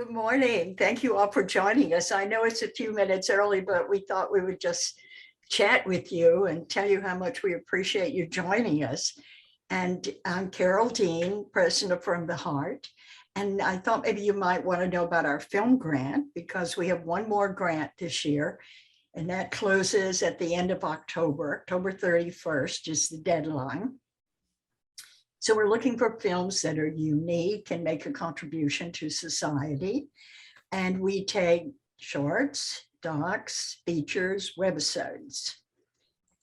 Good morning. Thank you all for joining us. I know it's a few minutes early, but we thought we would just chat with you and tell you how much we appreciate you joining us. And I'm Carole Dean, president From the Heart. And I thought maybe you might want to know about our film grant because we have one more grant this year, and that closes at the end of October. October 31st is the deadline. So we're looking for films that are unique and make a contribution to society. And we take shorts, docs, features, webisodes.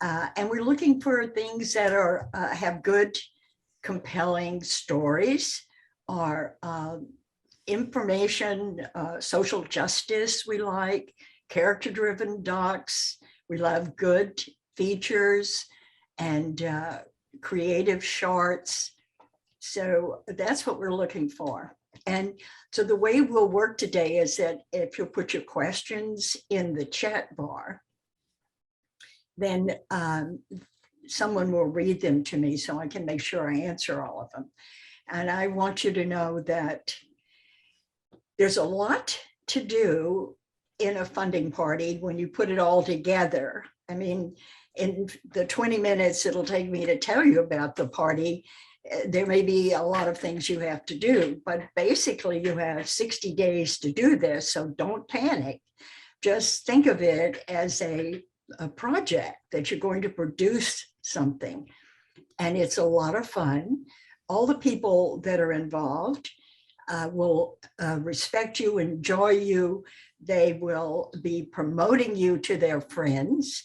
And we're looking for things that are have good, compelling stories or information, social justice we like, character-driven docs. We love good features and creative shorts. So that's what we're looking for. And so the way we'll work today is that if you'll put your questions in the chat bar, then someone will read them to me so I can make sure I answer all of them. And I want you to know that there's a lot to do in a funding party when you put it all together. I mean, in the 20 minutes it'll take me to tell you about the party, there may be a lot of things you have to do, but basically you have 60 days to do this, so don't panic. Just think of it as a project that you're going to produce something, and it's a lot of fun. All the people that are involved will respect you, enjoy you. They will be promoting you to their friends.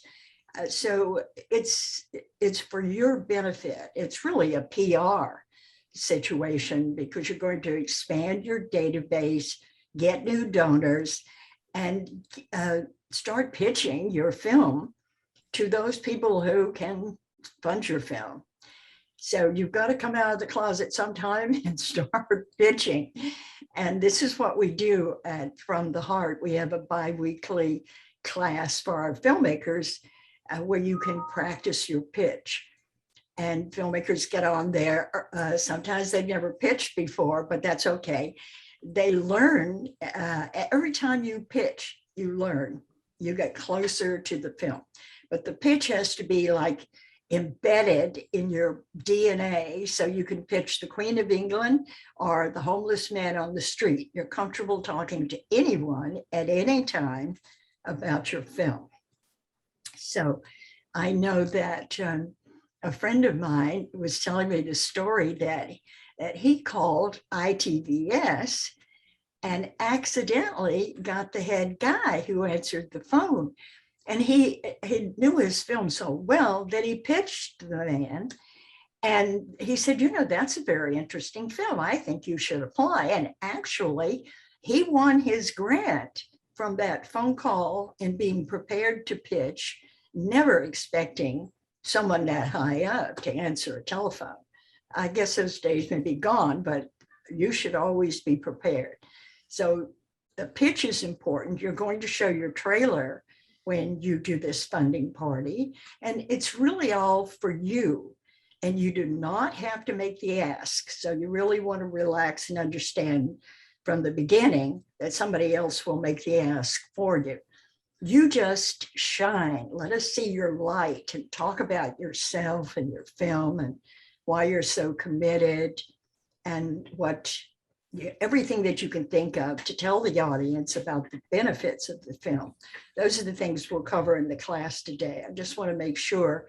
So it's for your benefit. It's really a PR situation because you're going to expand your database, get new donors, and start pitching your film to those people who can fund your film. So you've got to come out of the closet sometime and start pitching. And this is what we do at From the Heart. We have a bi-weekly class for our filmmakers where you can practice your pitch. And filmmakers get on there. Sometimes they've never pitched before, but that's okay. They learn. Every time you pitch, you learn. You get closer to the film. But the pitch has to be like embedded in your DNA, so you can pitch the Queen of England or the homeless man on the street. You're comfortable talking to anyone at any time about your film. So I know that a friend of mine was telling me the story that he called ITVS and accidentally got the head guy who answered the phone. And he knew his film so well that he pitched the man. And he said, you know, that's a very interesting film. I think you should apply. And actually, he won his grant from that phone call and being prepared to pitch, never expecting someone that high up to answer a telephone. I guess those days may be gone, but you should always be prepared. So the pitch is important. You're going to show your trailer when you do this funding party, and it's really all for you. And you do not have to make the ask. So you really want to relax and understand from the beginning that somebody else will make the ask for you. You just shine. Let us see your light and talk about yourself and your film and why you're so committed and everything that you can think of to tell the audience about the benefits of the film. Those are the things we'll cover in the class today. I just want to make sure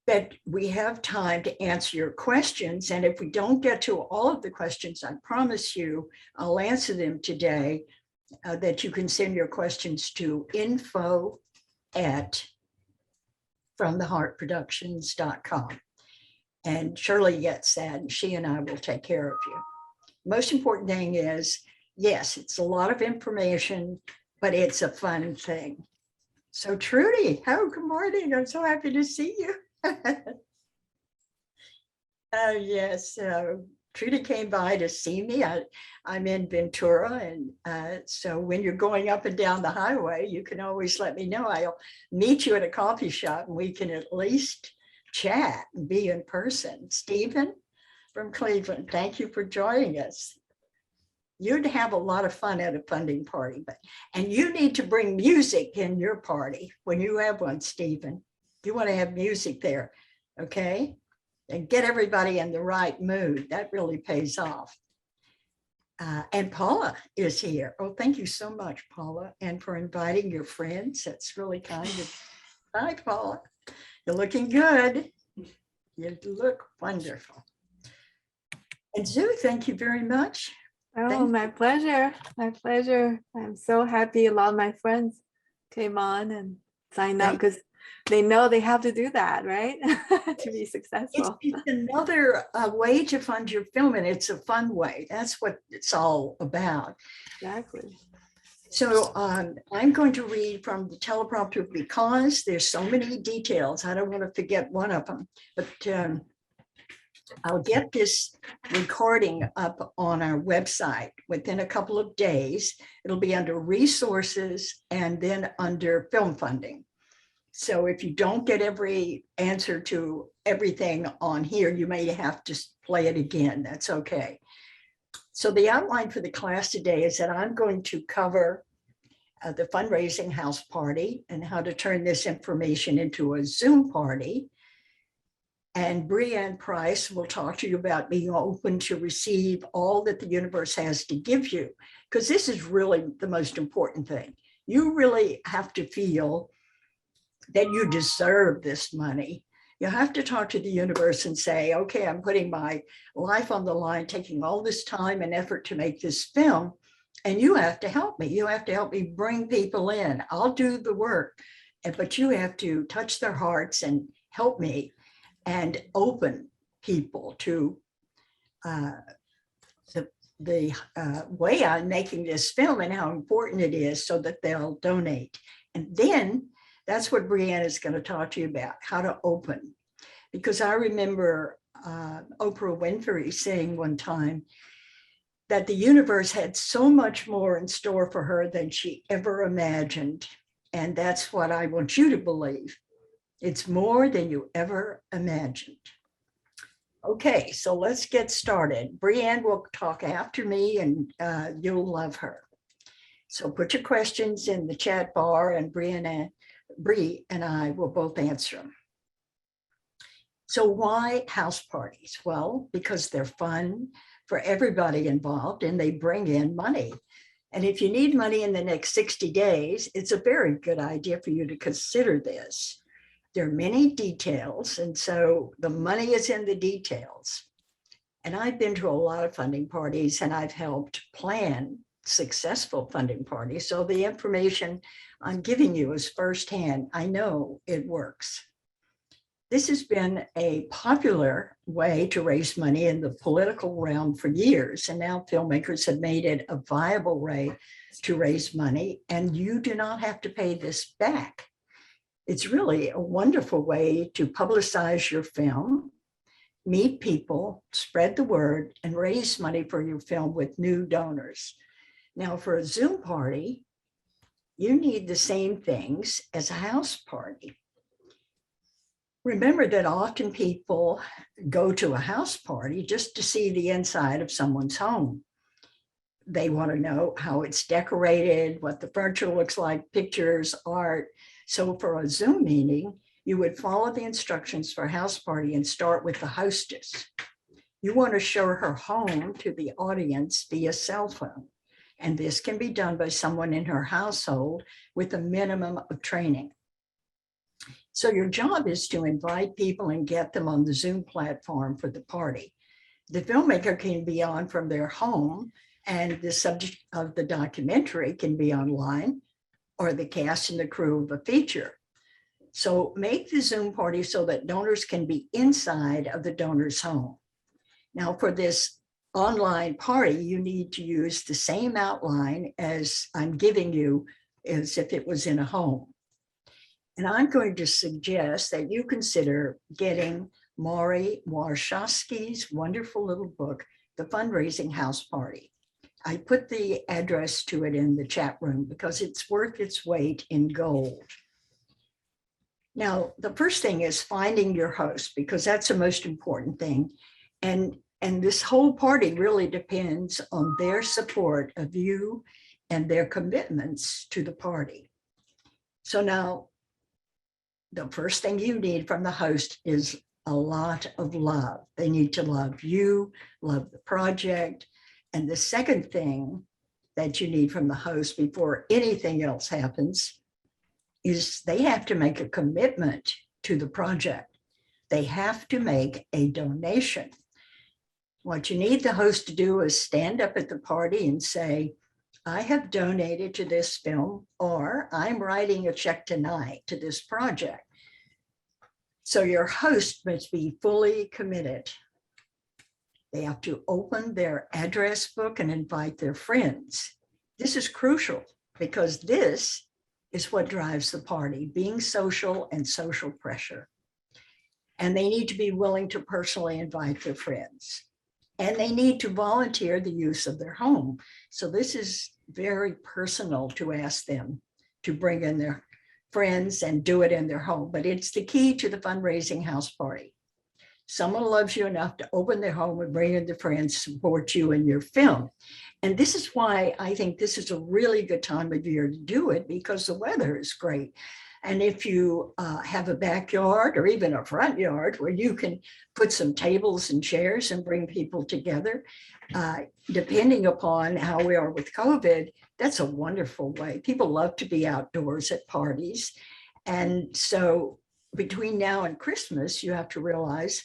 that we have time to answer your questions. And if we don't get to all of the questions, I promise you, I'll answer them today, that you can send your questions to info@fromtheheartproductions.com. And Shirley gets that, and she and I will take care of you. Most important thing is, yes, it's a lot of information, but it's a fun thing. So Trudy, oh, good morning. I'm so happy to see you. Yes, Trudy came by to see me. I'm in Ventura, and so when you're going up and down the highway, you can always let me know. I'll meet you at a coffee shop and we can at least chat and be in person. Stephen from Cleveland, thank you for joining us. You'd have a lot of fun at a funding party, and you need to bring music in your party when you have one, Stephen. You want to have music there, okay? And get everybody in the right mood. That really pays off. And Paula is here. Oh, thank you so much, Paula, and for inviting your friends. That's really kind of. Hi, Paula. You're looking good. You look wonderful. And Sue, thank you very much. Oh, my pleasure. My pleasure. I'm so happy a lot of my friends came on and signed up because they know they have to do that, right? To be successful. It's another way to fund your film, and it's a fun way. That's what it's all about. Exactly. So I'm going to read from the teleprompter because there's so many details. I don't want to forget one of them, but I'll get this recording up on our website within a couple of days. It'll be under resources and then under film funding. So if you don't get every answer to everything on here, you may have to play it again. That's okay. So the outline for the class today is that I'm going to cover the fundraising house party and how to turn this information into a Zoom party. And Breanne Price will talk to you about being open to receive all that the universe has to give you, because this is really the most important thing. You really have to feel that you deserve this money. You have to talk to the universe and say, okay, I'm putting my life on the line, taking all this time and effort to make this film, and you have to help me. You have to help me bring people in. I'll do the work, but you have to touch their hearts and help me and open people to the way I'm making this film and how important it is so that they'll donate. And then that's what Breanne is going to talk to you about, how to open. Because I remember Oprah Winfrey saying one time that the universe had so much more in store for her than she ever imagined. And that's what I want you to believe. It's more than you ever imagined. Okay, so let's get started. Breanne will talk after me and you'll love her. So put your questions in the chat bar and Bree and I will both answer them. So why house parties? Well, because they're fun for everybody involved and they bring in money. And if you need money in the next 60 days, it's a very good idea for you to consider this. There are many details, and so the money is in the details. And I've been to a lot of funding parties and I've helped plan successful funding parties. So the information I'm giving you is firsthand. I know it works. This has been a popular way to raise money in the political realm for years, and now filmmakers have made it a viable way to raise money, and you do not have to pay this back. It's really a wonderful way to publicize your film, meet people, spread the word, and raise money for your film with new donors. Now, for a Zoom party, you need the same things as a house party. Remember that often people go to a house party just to see the inside of someone's home. They want to know how it's decorated, what the furniture looks like, pictures, art. So for a Zoom meeting, you would follow the instructions for a house party and start with the hostess. You want to show her home to the audience via cell phone. And this can be done by someone in her household with a minimum of training. So your job is to invite people and get them on the Zoom platform for the party. The filmmaker can be on from their home, and the subject of the documentary can be online, or the cast and the crew of a feature. So make the Zoom party so that donors can be inside of the donor's home. Now for this online party, you need to use the same outline as I'm giving you as if it was in a home. And I'm going to suggest that you consider getting Maury Warshawski's wonderful little book, The Fundraising House Party. I put the address to it in the chat room because it's worth its weight in gold. Now, the first thing is finding your host, because that's the most important thing. And And this whole party really depends on their support of you and their commitments to the party. So now, the first thing you need from the host is a lot of love. They need to love you, love the project. And the second thing that you need from the host before anything else happens is they have to make a commitment to the project. They have to make a donation. What you need the host to do is stand up at the party and say, I have donated to this film, or I'm writing a check tonight to this project. So your host must be fully committed. They have to open their address book and invite their friends. This is crucial because this is what drives the party, being social and social pressure. And they need to be willing to personally invite their friends. And they need to volunteer the use of their home. So this is very personal to ask them to bring in their friends and do it in their home. But it's the key to the fundraising house party. Someone loves you enough to open their home and bring in their friends, support you in your film. And this is why I think this is a really good time of year to do it, because the weather is great. And if you have a backyard or even a front yard where you can put some tables and chairs and bring people together, depending upon how we are with COVID, that's a wonderful way. People love to be outdoors at parties. And so between now and Christmas, you have to realize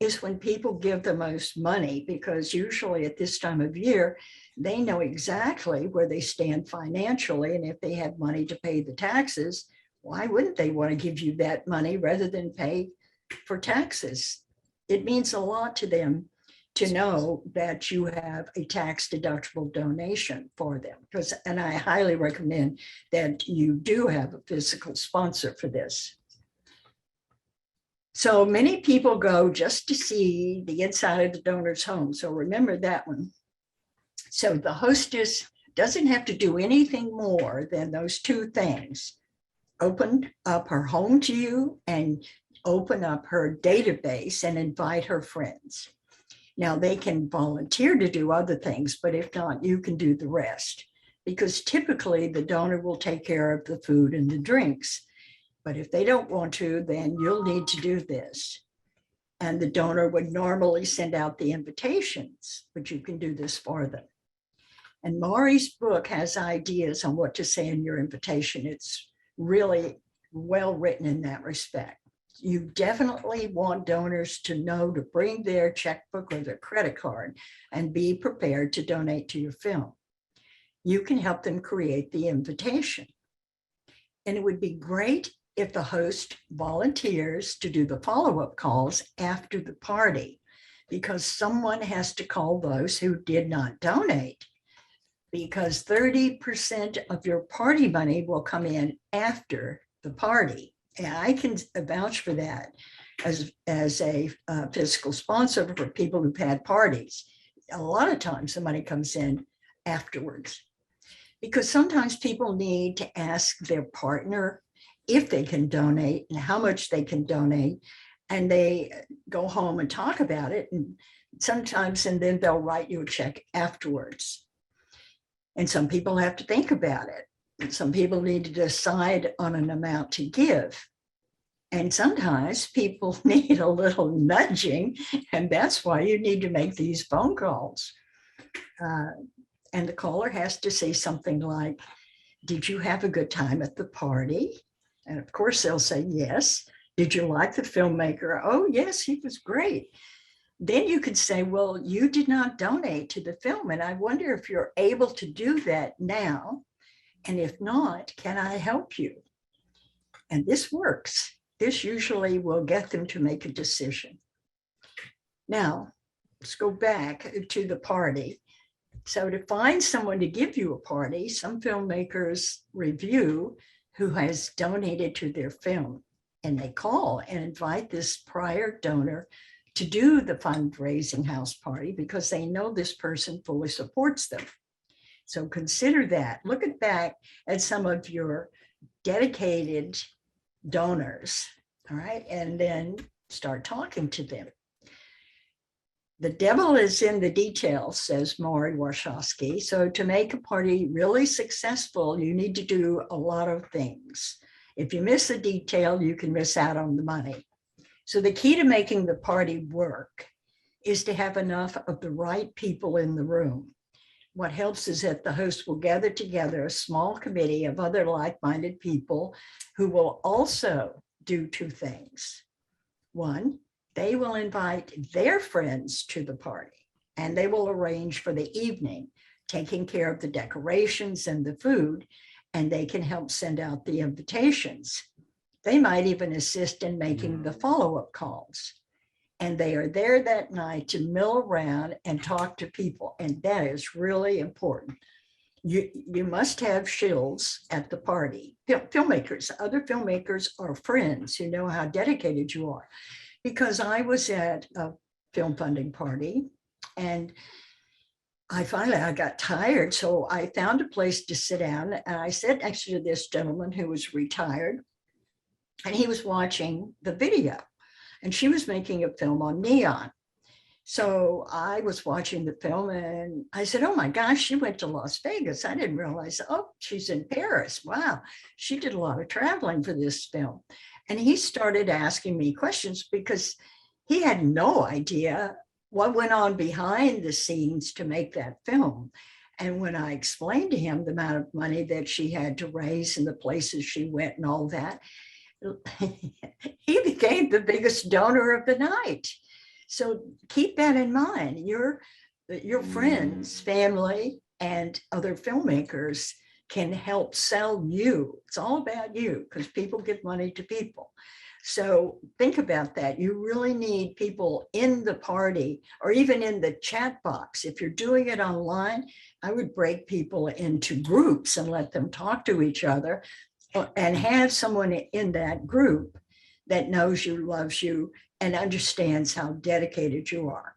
is when people give the most money, because usually at this time of year, they know exactly where they stand financially. And if they have money to pay the taxes, why wouldn't they want to give you that money rather than pay for taxes? It means a lot to them to know that you have a tax deductible donation for them. And I highly recommend that you do have a physical sponsor for this. So many people go just to see the inside of the donor's home. So remember that one. So the hostess doesn't have to do anything more than those two things. Open up her home to you and open up her database and invite her friends. Now they can volunteer to do other things, but if not, you can do the rest, because typically the donor will take care of the food and the drinks. But if they don't want to, then you'll need to do this. And the donor would normally send out the invitations, but you can do this for them. And Mari's book has ideas on what to say in your invitation. It's really well written in that respect. You definitely want donors to know to bring their checkbook or their credit card and be prepared to donate to your film. You can help them create the invitation. And it would be great if the host volunteers to do the follow-up calls after the party, because someone has to call those who did not donate, because 30% of your party money will come in after the party. And I can vouch for that as a fiscal sponsor for people who've had parties. A lot of times the money comes in afterwards, because sometimes people need to ask their partner if they can donate and how much they can donate. And they go home and talk about it. And sometimes, and then they'll write you a check afterwards. And some people have to think about it. And some people need to decide on an amount to give. And sometimes people need a little nudging, and that's why you need to make these phone calls. And the caller has to say something like, did you have a good time at the party? And of course they'll say yes. Did you like the filmmaker? Oh yes, he was great. Then you could say, well, you did not donate to the film, and I wonder if you're able to do that now. And if not, can I help you? And this works. This usually will get them to make a decision. Now, let's go back to the party. So to find someone to give you a party, some filmmakers review who has donated to their film, and they call and invite this prior donor to do the fundraising house party because they know this person fully supports them. So consider that. Look back at some of your dedicated donors, all right, and then start talking to them. The devil is in the details, says Maury Warshawski. So to make a party really successful, you need to do a lot of things. If you miss a detail, you can miss out on the money. So the key to making the party work is to have enough of the right people in the room. What helps is that the host will gather together a small committee of other like-minded people who will also do two things. One, they will invite their friends to the party, and they will arrange for the evening, taking care of the decorations and the food, and they can help send out the invitations. They might even assist in making the follow-up calls. And they are there that night to mill around and talk to people, and that is really important. You must have shills at the party. Filmmakers, other filmmakers are friends who know how dedicated you are. Because I was at a film funding party and I got tired. So I found a place to sit down and I sat next to this gentleman who was retired and he was watching the video and she was making a film on neon. So I was watching the film and I said, oh my gosh, she went to Las Vegas. I didn't realize, oh, she's in Paris. Wow, she did a lot of traveling for this film. And he started asking me questions because he had no idea what went on behind the scenes to make that film. And when I explained to him the amount of money that she had to raise and the places she went and all that, he became the biggest donor of the night. So keep that in mind. Your friends, family, and other filmmakers can help sell you. It's all about you because people give money to people. So think about that. You really need people in the party or even in the chat box. If you're doing it online, I would break people into groups and let them talk to each other and have someone in that group that knows you, loves you, and understands how dedicated you are.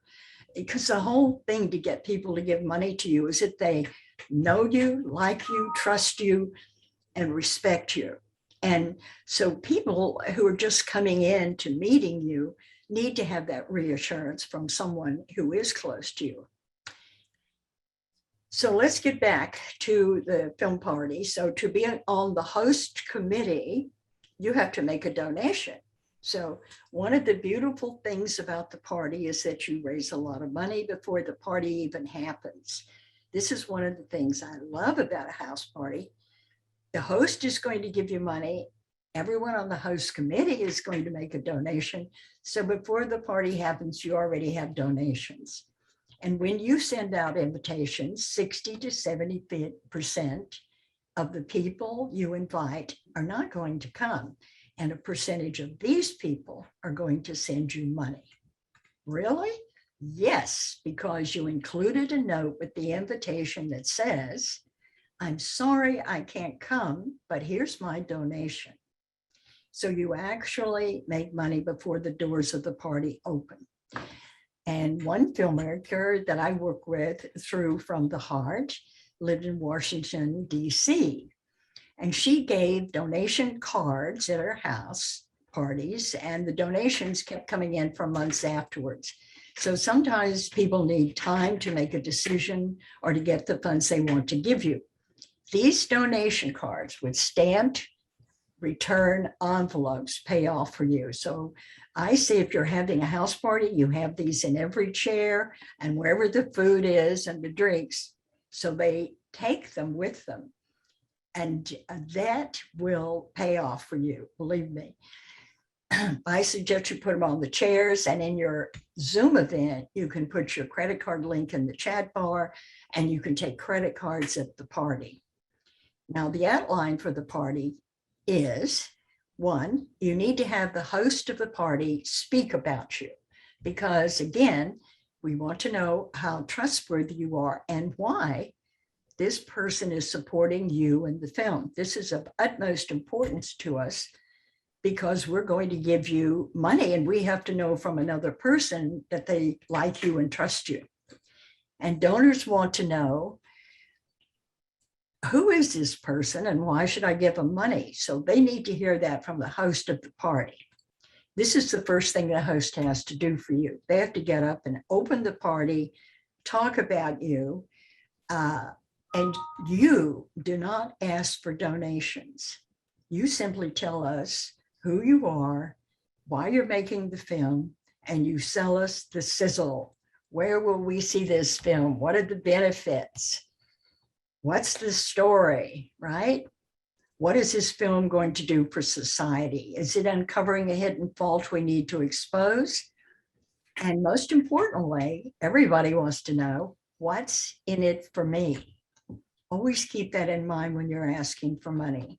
Because the whole thing to get people to give money to you is that they know you, like you, trust you, and respect you. And so people who are just coming in to meeting you need to have that reassurance from someone who is close to you. So let's get back to the film party. So to be on the host committee, you have to make a donation. So one of the beautiful things about the party is that you raise a lot of money before the party even happens. This is one of the things I love about a house party. The host is going to give you money. Everyone on the host committee is going to make a donation. So before the party happens, you already have donations. And when you send out invitations, 60 to 70% of the people you invite are not going to come. And a percentage of these people are going to send you money. Really? Yes, because you included a note with the invitation that says, I'm sorry I can't come, but here's my donation. So you actually make money before the doors of the party open. And one filmmaker that I work with through From the Heart lived in Washington, D.C. And she gave donation cards at her house parties, and the donations kept coming in for months afterwards. So sometimes people need time to make a decision or to get the funds they want to give you. These donation cards with stamped return envelopes pay off for you. So I say if you're having a house party, you have these in every chair and wherever the food is and the drinks. So they take them with them. And that will pay off for you, believe me. I suggest you put them on the chairs, and in your Zoom event, you can put your credit card link in the chat bar and you can take credit cards at the party. Now, the outline for the party is, one, you need to have the host of the party speak about you because, again, we want to know how trustworthy you are and why this person is supporting you in the film. This is of utmost importance to us because we're going to give you money and we have to know from another person that they like you and trust you. And donors want to know, who is this person and why should I give them money? So they need to hear that from the host of the party. This is the first thing the host has to do for you. They have to get up and open the party, talk about you, and you do not ask for donations. You simply tell us who you are, why you're making the film, and you sell us the sizzle. Where will we see this film? What are the benefits? What's the story, right? What is this film going to do for society? Is it uncovering a hidden fault we need to expose? And most importantly, everybody wants to know, what's in it for me? Always keep that in mind when you're asking for money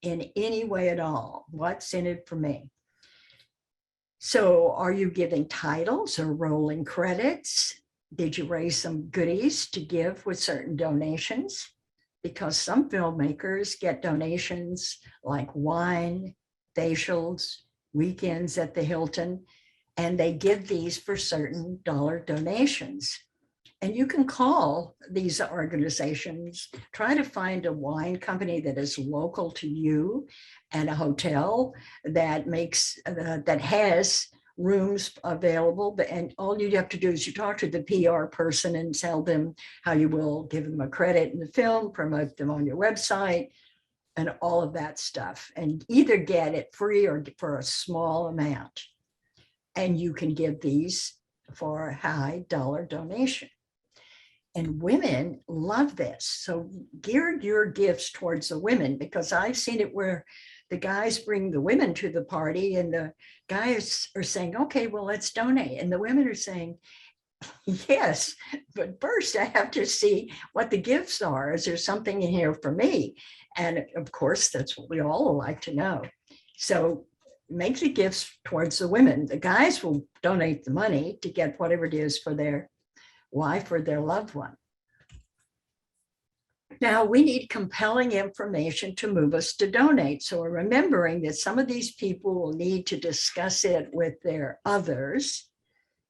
in any way at all. What's in it for me? So are you giving titles or rolling credits? Did you raise some goodies to give with certain donations? Because some filmmakers get donations like wine, facials, weekends at the Hilton, and they give these for certain dollar donations. And you can call these organizations, try to find a wine company that is local to you and a hotel that has rooms available. And all you have to do is you talk to the PR person and tell them how you will give them a credit in the film, promote them on your website, and all of that stuff. And either get it free or for a small amount. And you can give these for a high dollar donation. And women love this. So gear your gifts towards the women, because I've seen it where the guys bring the women to the party and the guys are saying, okay, well, let's donate. And the women are saying, yes, but first I have to see what the gifts are. Is there something in here for me? And of course, that's what we all like to know. So make the gifts towards the women. The guys will donate the money to get whatever it is for their wife or their loved one. Now we need compelling information to move us to donate. So we're remembering that some of these people will need to discuss it with their others.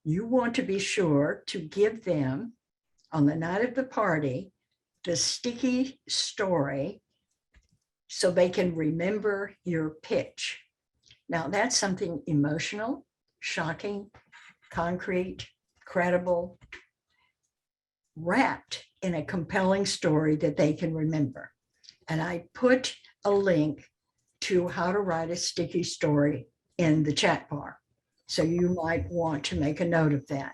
You want to be sure to give them on the night of the party the sticky story so they can remember your pitch. Now that's something emotional, shocking, concrete, credible, wrapped in a compelling story that they can remember. And I put a link to how to write a sticky story in the chat bar. So you might want to make a note of that.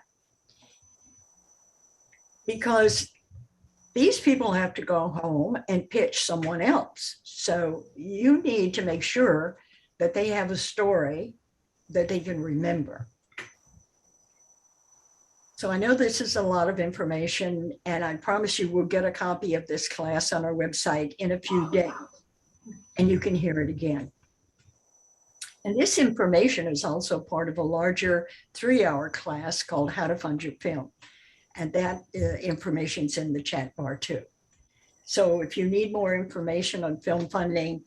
Because these people have to go home and pitch someone else. So you need to make sure that they have a story that they can remember. So I know this is a lot of information, and I promise you we'll get a copy of this class on our website in a few days, and you can hear it again. And this information is also part of a larger 3-hour class called How to Fund Your Film. And that information's in the chat bar too. So if you need more information on film funding,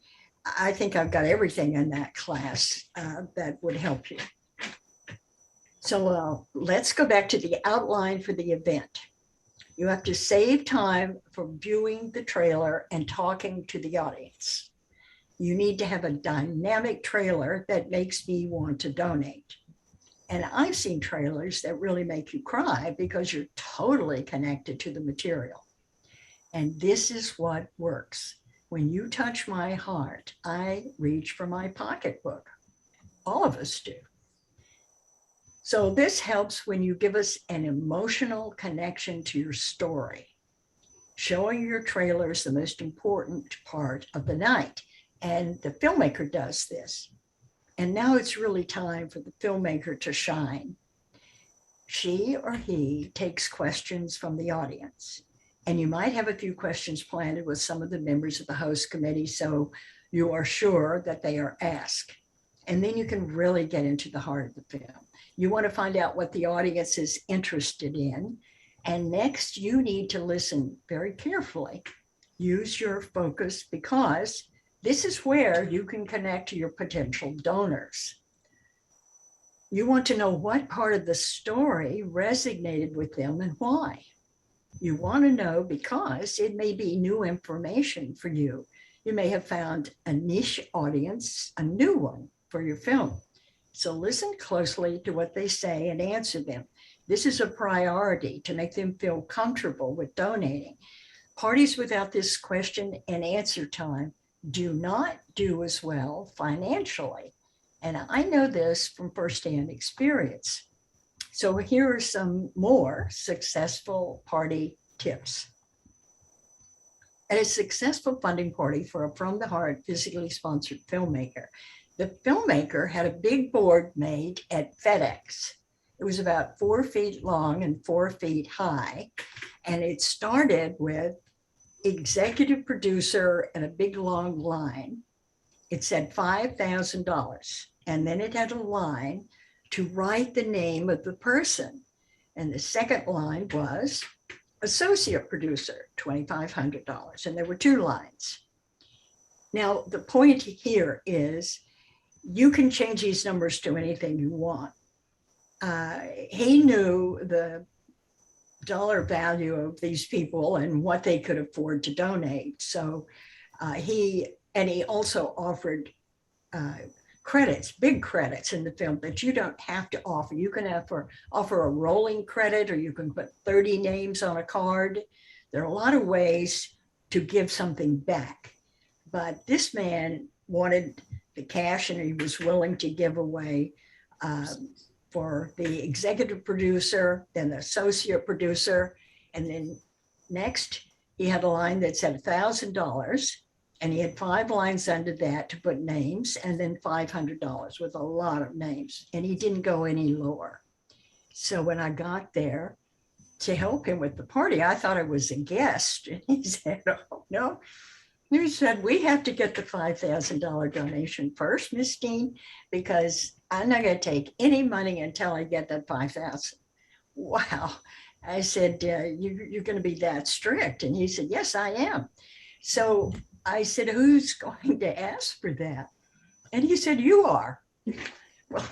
I think I've got everything in that class that would help you. So let's go back to the outline for the event. You have to save time for viewing the trailer and talking to the audience. You need to have a dynamic trailer that makes me want to donate. And I've seen trailers that really make you cry because you're totally connected to the material. And this is what works. When you touch my heart, I reach for my pocketbook. All of us do. So this helps when you give us an emotional connection to your story. Showing your trailer is the most important part of the night. And the filmmaker does this. And now it's really time for the filmmaker to shine. She or he takes questions from the audience. And you might have a few questions planted with some of the members of the host committee, so you are sure that they are asked. And then you can really get into the heart of the film. You want to find out what the audience is interested in. And next, you need to listen very carefully. Use your focus, because this is where you can connect to your potential donors. You want to know what part of the story resonated with them and why. You want to know because it may be new information for you. You may have found a niche audience, a new one for your film. So listen closely to what they say and answer them. This is a priority to make them feel comfortable with donating. Parties without this question and answer time do not do as well financially. And I know this from firsthand experience. So here are some more successful party tips. At a successful funding party for a from the heart physically sponsored filmmaker, the filmmaker had a big board made at FedEx. It was about 4 feet long and 4 feet high. And it started with executive producer and a big long line. It said $5,000. And then it had a line to write the name of the person. And the second line was associate producer, $2,500. And there were 2 lines. Now, the point here is you can change these numbers to anything you want. He knew the dollar value of these people and what they could afford to donate. So he also offered credits, big credits in the film that you don't have to offer. You can offer a rolling credit, or you can put 30 names on a card. There are a lot of ways to give something back. But this man wanted the cash, and he was willing to give away for the executive producer, then the associate producer. And then next, he had a line that said $1,000. And he had 5 lines under that to put names, and then $500 with a lot of names. And he didn't go any lower. So when I got there to help him with the party, I thought I was a guest. And he said, oh, no. He said, we have to get the $5,000 donation first, Miss Dean, because I'm not going to take any money until I get that $5,000. Wow. I said, you're going to be that strict? And he said, yes, I am. So I said, who's going to ask for that? And he said, you are. Well,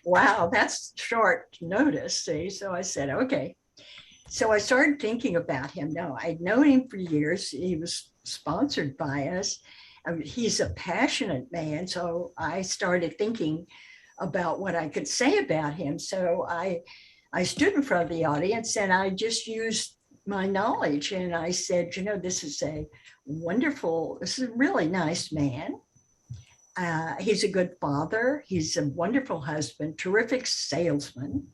wow, that's short notice. See? So I said, okay. So I started thinking about him. Now, I'd known him for years. He was sponsored by us. I mean, he's a passionate man. So I started thinking about what I could say about him. So I stood in front of the audience and I just used my knowledge. And I said, this is a really nice man. He's a good father. He's a wonderful husband, terrific salesman.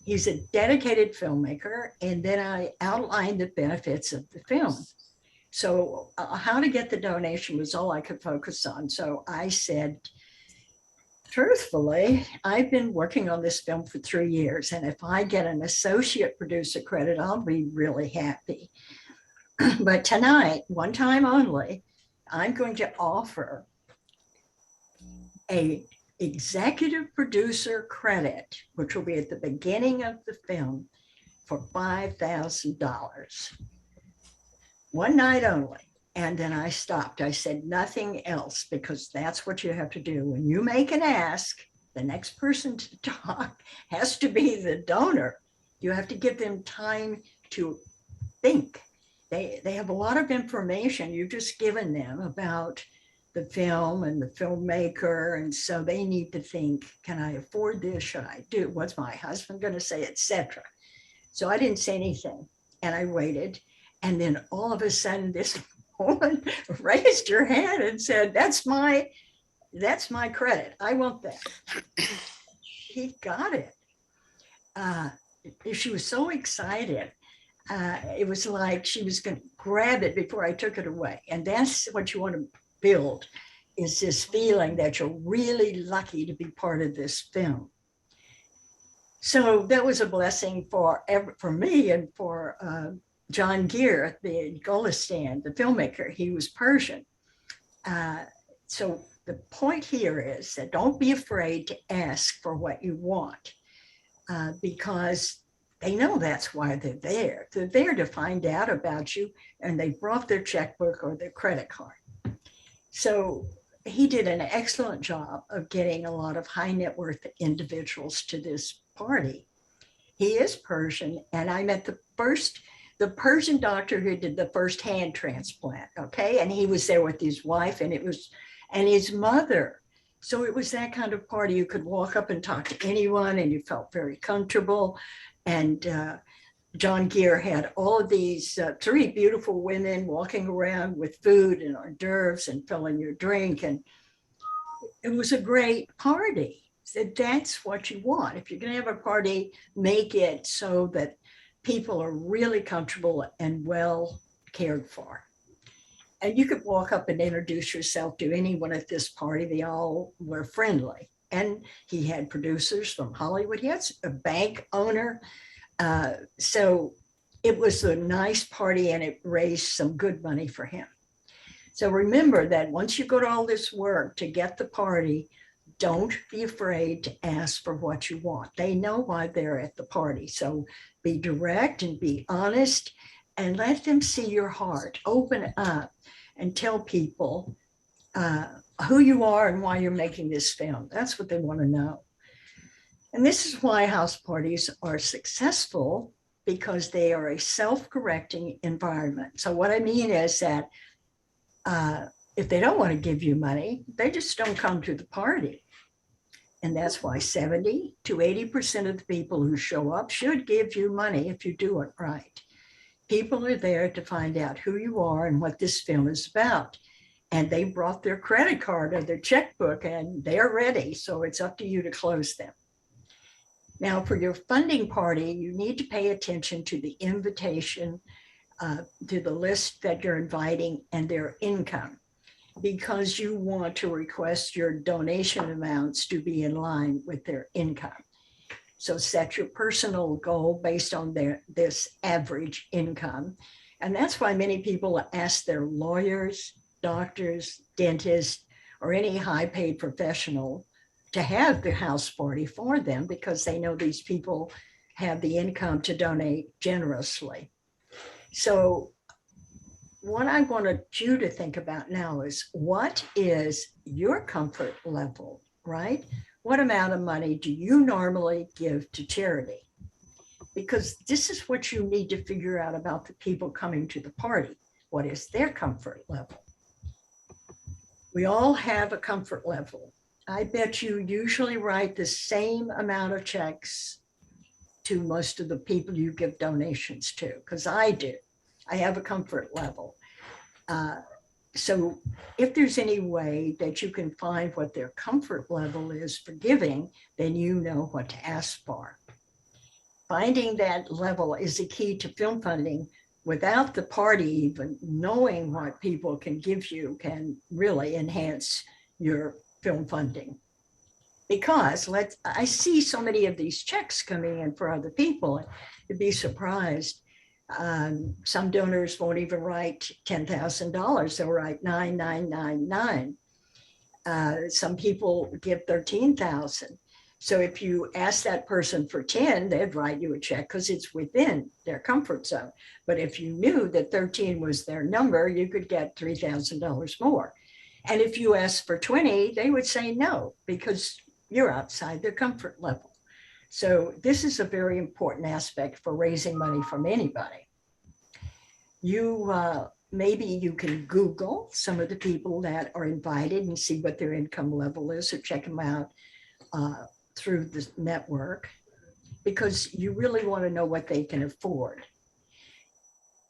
He's a dedicated filmmaker. And then I outlined the benefits of the film. So how to get the donation was all I could focus on. So I said, truthfully, I've been working on this film for 3 years. And if I get an associate producer credit, I'll be really happy. But tonight, one time only, I'm going to offer a executive producer credit, which will be at the beginning of the film, for $5,000. One night only. And then I stopped. I said nothing else, because that's what you have to do. When you make an ask, the next person to talk has to be the donor. You have to give them time to think. They have a lot of information you've just given them about the film and the filmmaker. And so they need to think, can I afford this? Should I do? What's my husband going to say, etc. So I didn't say anything and I waited. And then all of a sudden this woman raised her hand and said, that's my credit. I want that. She got it. She was so excited. It was like she was going to grab it before I took it away. And that's what you want to build, is this feeling that you're really lucky to be part of this film. So that was a blessing for me and for John Gear, the Golistan, the filmmaker. He was Persian. So the point here is that don't be afraid to ask for what you want, because they know that's why they're there. They're there to find out about you, and they brought their checkbook or their credit card. So he did an excellent job of getting a lot of high net worth individuals to this party. He is Persian, and I met the Persian doctor who did the first hand transplant, okay? And he was there with his wife, and his mother So it was that kind of party. You could walk up and talk to anyone and you felt very comfortable. And John Gere had all of these three beautiful women walking around with food and hors d'oeuvres and filling your drink. And it was a great party. So that's what you want. If you're going to have a party, make it so that people are really comfortable and well cared for. And you could walk up and introduce yourself to anyone at this party. They all were friendly. And he had producers from Hollywood. He had a bank owner. So it was a nice party and it raised some good money for him. So remember that once you go to all this work to get the party, don't be afraid to ask for what you want. They know why they're at the party. So be direct and be honest and let them see your heart. Open up and tell people who you are and why you're making this film. That's what they want to know. And this is why house parties are successful, because they are a self-correcting environment. So what I mean is that if they don't want to give you money, they just don't come to the party. And that's why 70 to 80% of the people who show up should give you money if you do it right. People are there to find out who you are and what this film is about. And they brought their credit card or their checkbook and they're ready. So it's up to you to close them. Now, for your funding party, you need to pay attention to the invitation, to the list that you're inviting and their income, because you want to request your donation amounts to be in line with their income. So set your personal goal based on this average income. And that's why many people ask their lawyers, doctors, dentists, or any high-paid professional to have the house party for them, because they know these people have the income to donate generously. So what I wanted you to think about now is, what is your comfort level, right? What amount of money do you normally give to charity? Because this is what you need to figure out about the people coming to the party. What is their comfort level? We all have a comfort level. I bet you usually write the same amount of checks to most of the people you give donations to, because I do. I have a comfort level. So if there's any way that you can find what their comfort level is for giving, then you know what to ask for. Finding that level is the key to film funding. Without the party even knowing what people can give you can really enhance your film funding. Because I see so many of these checks coming in for other people, you'd be surprised. Some donors won't even write $10,000. They'll write 9,999. Some people give 13,000. So if you ask that person for 10, they'd write you a check because it's within their comfort zone. But if you knew that 13 was their number, you could get $3,000 more. And if you asked for 20, they would say no, because you're outside their comfort level. So this is a very important aspect for raising money from anybody. Maybe you can Google some of the people that are invited and see what their income level is, or check them out through the network, because you really want to know what they can afford.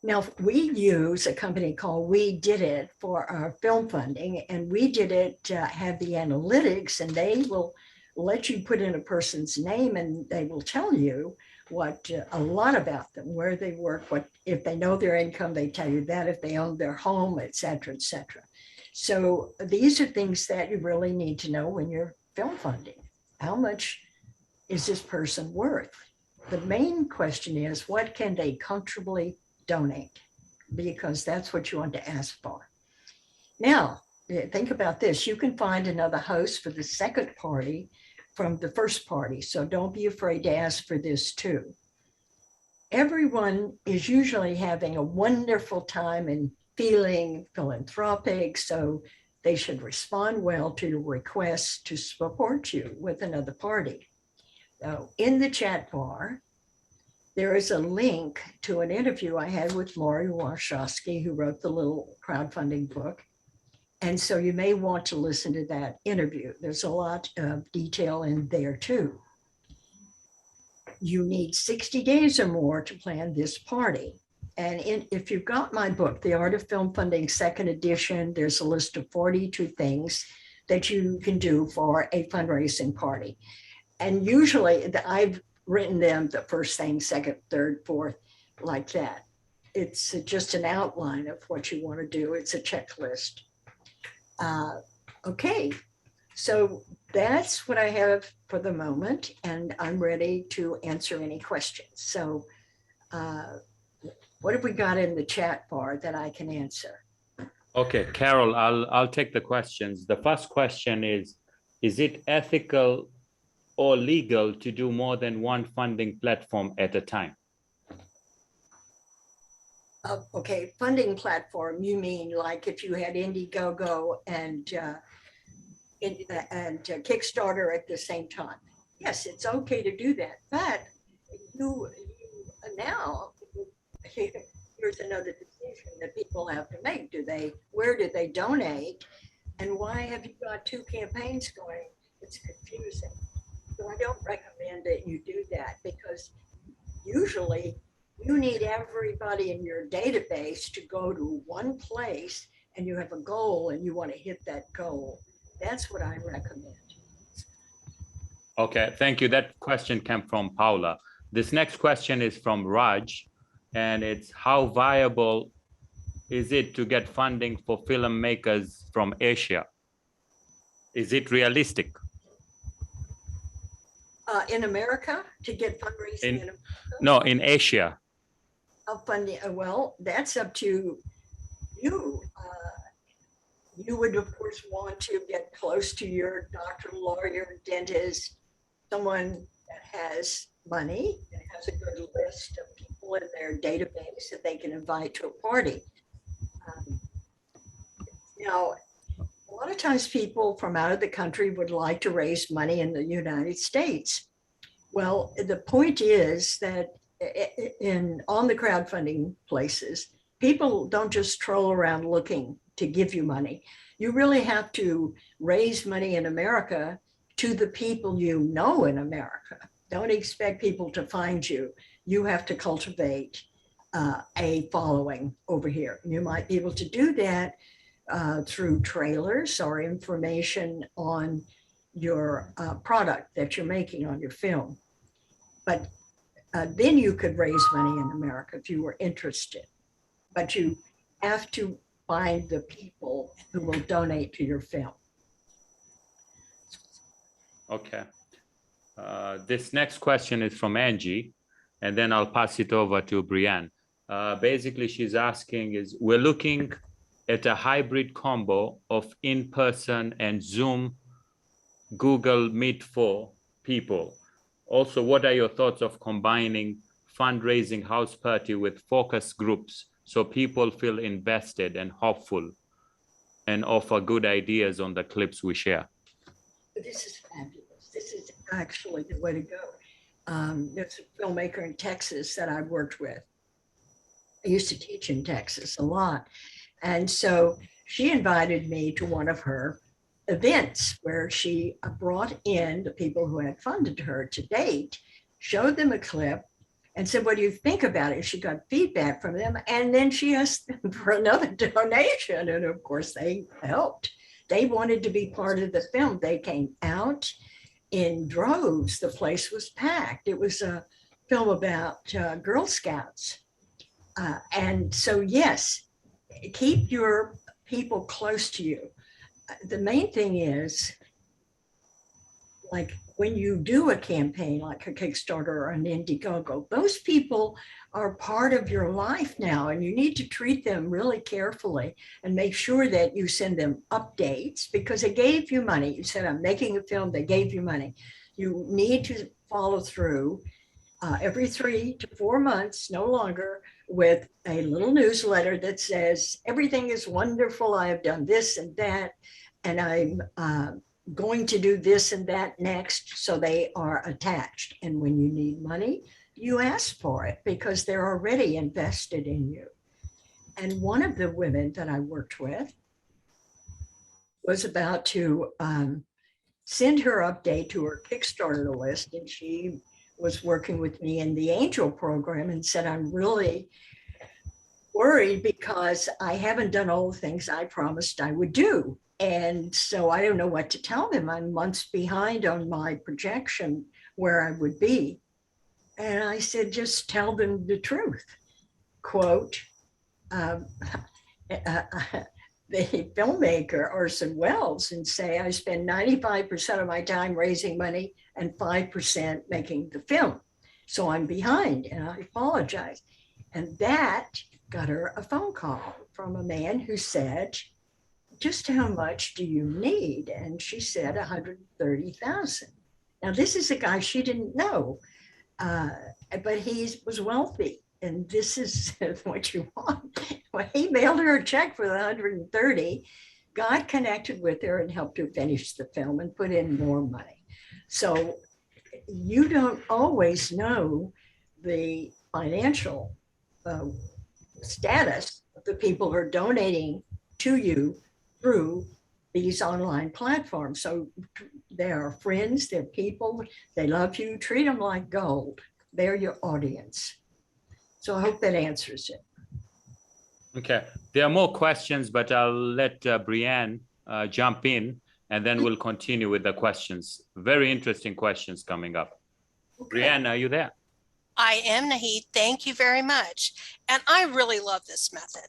Now, we use a company called We Did It for our film funding, and We Did It have the analytics, and they will let you put in a person's name and they will tell you a lot about them, where they work, if they know their income, they tell you that, if they own their home, et cetera, et cetera. So these are things that you really need to know when you're film funding. How much is this person worth? The main question is, what can they comfortably donate? Because that's what you want to ask for. Now, think about this. You can find another host for the second party from the first party. So don't be afraid to ask for this too. Everyone is usually having a wonderful time and feeling philanthropic. So they should respond well to your requests to support you with another party. So in the chat bar, there is a link to an interview I had with Lori Warshawski, who wrote the little crowdfunding book. And so you may want to listen to that interview. There's a lot of detail in there too. You need 60 days or more to plan this party. And if you've got my book, The Art of Film Funding, second edition, there's a list of 42 things that you can do for a fundraising party. And usually I've written them the first thing, second, third, fourth, like that. It's just an outline of what you want to do. It's a checklist. Okay, so that's what I have for the moment, and I'm ready to answer any questions. So what have we got in the chat bar that I can answer? Okay, Carole, I'll take the questions. The first question is it ethical or legal to do more than one funding platform at a time? Okay, funding platform, you mean like if you had Indiegogo and Kickstarter at the same time? Yes, it's okay to do that, but you now here's another decision that people have to make. Where do they donate, and why have you got two campaigns going? It's confusing. So I don't recommend that you do that, because usually you need everybody in your database to go to one place, and you have a goal and you want to hit that goal. That's what I recommend. Okay, thank you. That question came from Paula. This next question is from Raj, and it's how viable is it to get funding for filmmakers from Asia? Is it realistic? In America, to get fundraising in America? No, in Asia. Funding, well, that's up to you. You would, of course, want to get close to your doctor, lawyer, dentist, someone that has money and has a good list of people in their database that they can invite to a party. Now, a lot of times people from out of the country would like to raise money in the United States. Well, the point is that on the crowdfunding places, people don't just troll around looking to give you money. You really have to raise money in America to the people you know in America. Don't expect people to find you. You have to cultivate a following over here. You might be able to do that through trailers or information on your product that you're making on your film. But then you could raise money in America if you were interested. But you have to find the people who will donate to your film. Okay. This next question is from Angie, and then I'll pass it over to Breanne. Basically, she's asking we're looking at a hybrid combo of in-person and Zoom Google Meet for people. Also, what are your thoughts of combining fundraising house party with focus groups so people feel invested and hopeful and offer good ideas on the clips we share? This is fabulous. This is actually the way to go. There's a filmmaker in Texas that I worked with. I used to teach in Texas a lot. And so she invited me to one of her events where she brought in the people who had funded her to date, showed them a clip, and said, what do you think about it? She got feedback from them, and then she asked them for another donation, and of course they helped. They wanted to be part of the film. They came out in droves. The place was packed. It was a film about Girl Scouts. And so, yes, keep your people close to you. The main thing is, like when you do a campaign like a Kickstarter or an Indiegogo, those people are part of your life now, and you need to treat them really carefully and make sure that you send them updates because they gave you money. You said, I'm making a film, they gave you money. You need to follow through every 3 to 4 months, no longer, with a little newsletter that says, everything is wonderful. I have done this and that, and I'm going to do this and that next. So they are attached. And when you need money, you ask for it because they're already invested in you. And one of the women that I worked with was about to send her update to her Kickstarter list, and she was working with me in the Angel program and said, I'm really worried because I haven't done all the things I promised I would do. And so I don't know what to tell them. I'm months behind on my projection where I would be. And I said, just tell them the truth. Quote, the filmmaker Orson Welles, and say, I spend 95% of my time raising money and 5% making the film. So I'm behind and I apologize. And that got her a phone call from a man who said, just how much do you need? And she said 130,000. Now this is a guy she didn't know, but he was wealthy. And this is what you want. Well, he mailed her a check for the 130, got connected with her and helped her finish the film and put in more money. So you don't always know the financial status of the people who are donating to you through these online platforms. So they are friends, they're people, they love you, treat them like gold. They're your audience. So I hope that answers it. Okay, there are more questions, but I'll let Breanne jump in, and then we'll continue with the questions. Very interesting questions coming up. Okay. Breanne, are you there? I am, Naheed. Thank you very much. And I really love this method.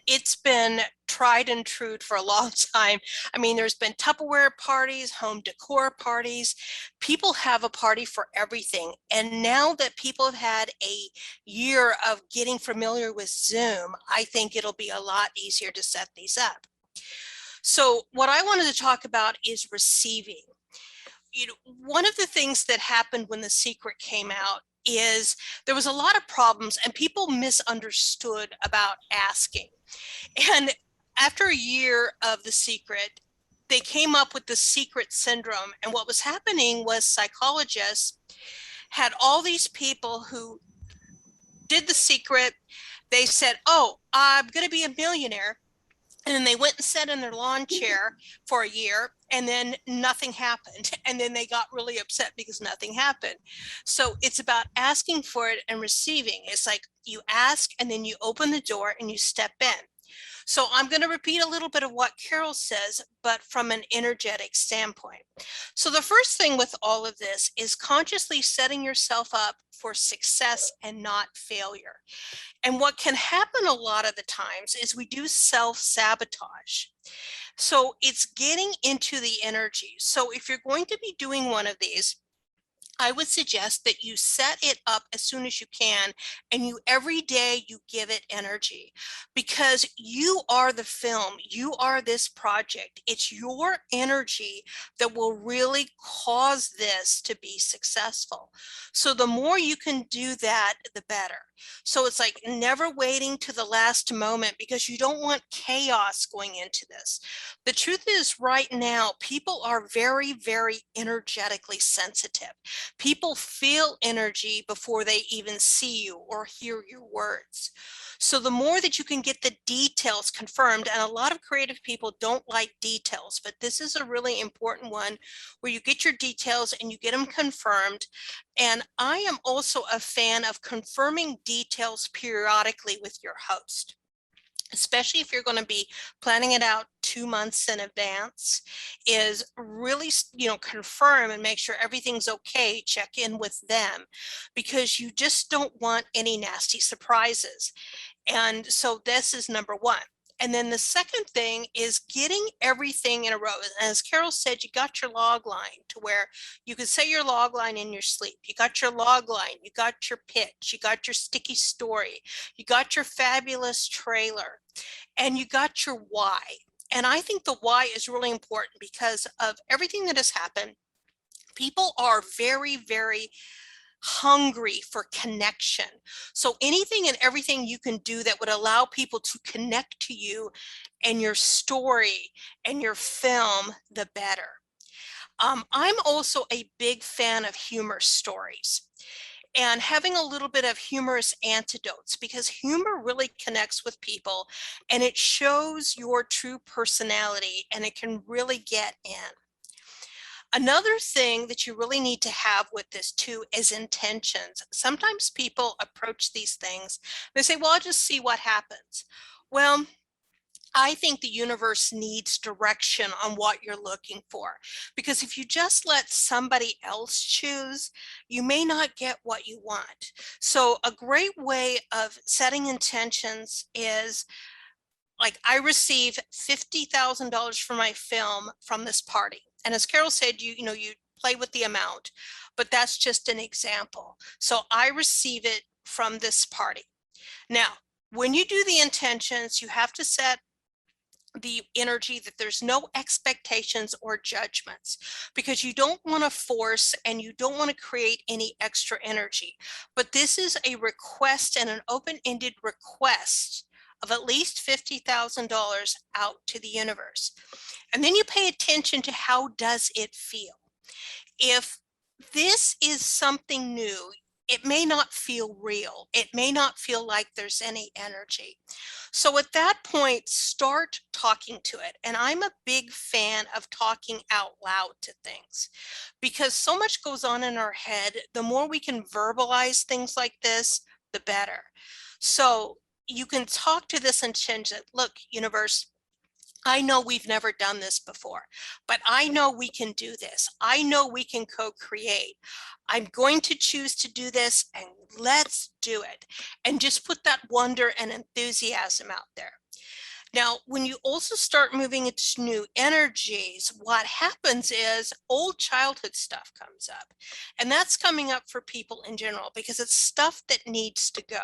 It's been tried and true for a long time. I mean, there's been Tupperware parties, home decor parties. People have a party for everything. And now that people have had a year of getting familiar with Zoom, I think it'll be a lot easier to set these up. So what I wanted to talk about is receiving. You know, one of the things that happened when The Secret came out is there was a lot of problems and people misunderstood about asking. And after a year of The Secret, they came up with the secret syndrome. And what was happening was psychologists had all these people who did The Secret. They said, oh, I'm going to be a millionaire. And then they went and sat in their lawn chair for a year, and then nothing happened. And then they got really upset because nothing happened. So it's about asking for it and receiving. It's like you ask and then you open the door and you step in. So I'm going to repeat a little bit of what Carole says, but from an energetic standpoint. So the first thing with all of this is consciously setting yourself up for success and not failure. And what can happen a lot of the times is we do self-sabotage. So it's getting into the energy. So if you're going to be doing one of these, I would suggest that you set it up as soon as you can, and you every day you give it energy, because you are the film, you are this project. It's your energy that will really cause this to be successful. So the more you can do that, the better. So it's like never waiting to the last moment, because you don't want chaos going into this. The truth is, right now, people are very, very energetically sensitive. People feel energy before they even see you or hear your words. So the more that you can get the details confirmed, and a lot of creative people don't like details, but this is a really important one where you get your details and you get them confirmed. And I am also a fan of confirming details periodically with your host, especially if you're going to be planning it out 2 months in advance, is really, confirm and make sure everything's okay. Check in with them, because you just don't want any nasty surprises. And so this is number one. And then the second thing is getting everything in a row. As Carole said, you got your log line to where you can say your log line in your sleep. You got your log line, you got your pitch, you got your sticky story, you got your fabulous trailer, and you got your why. And I think the why is really important because of everything that has happened. People are very, very hungry for connection. So anything and everything you can do that would allow people to connect to you and your story and your film, the better. I'm also a big fan of humor stories. and having a little bit of humorous antidotes, because humor really connects with people and it shows your true personality and it can really get in. Another thing that you really need to have with this too is intentions. Sometimes people approach these things, they say, well, I'll just see what happens. Well, I think the universe needs direction on what you're looking for, because if you just let somebody else choose, you may not get what you want. So a great way of setting intentions is, like, I receive $50,000 for my film from this party. And as Carole said, you play with the amount, but that's just an example. So I receive it from this party. Now, when you do the intentions, you have to set the energy that there's no expectations or judgments, because you don't want to force and you don't want to create any extra energy. But this is a request, and an open-ended request of at least $50,000 out to the universe. And then you pay attention to how does it feel. If this is something new, it may not feel real. It may not feel like there's any energy. So at that point, start talking to it. And I'm a big fan of talking out loud to things, because so much goes on in our head. The more we can verbalize things like this, the better. So you can talk to this and change it. Look, universe, I know we've never done this before, but I know we can do this. I know we can co-create. I'm going to choose to do this, and let's do it. And just put that wonder and enthusiasm out there. Now, when you also start moving into new energies, what happens is old childhood stuff comes up. And that's coming up for people in general, because it's stuff that needs to go.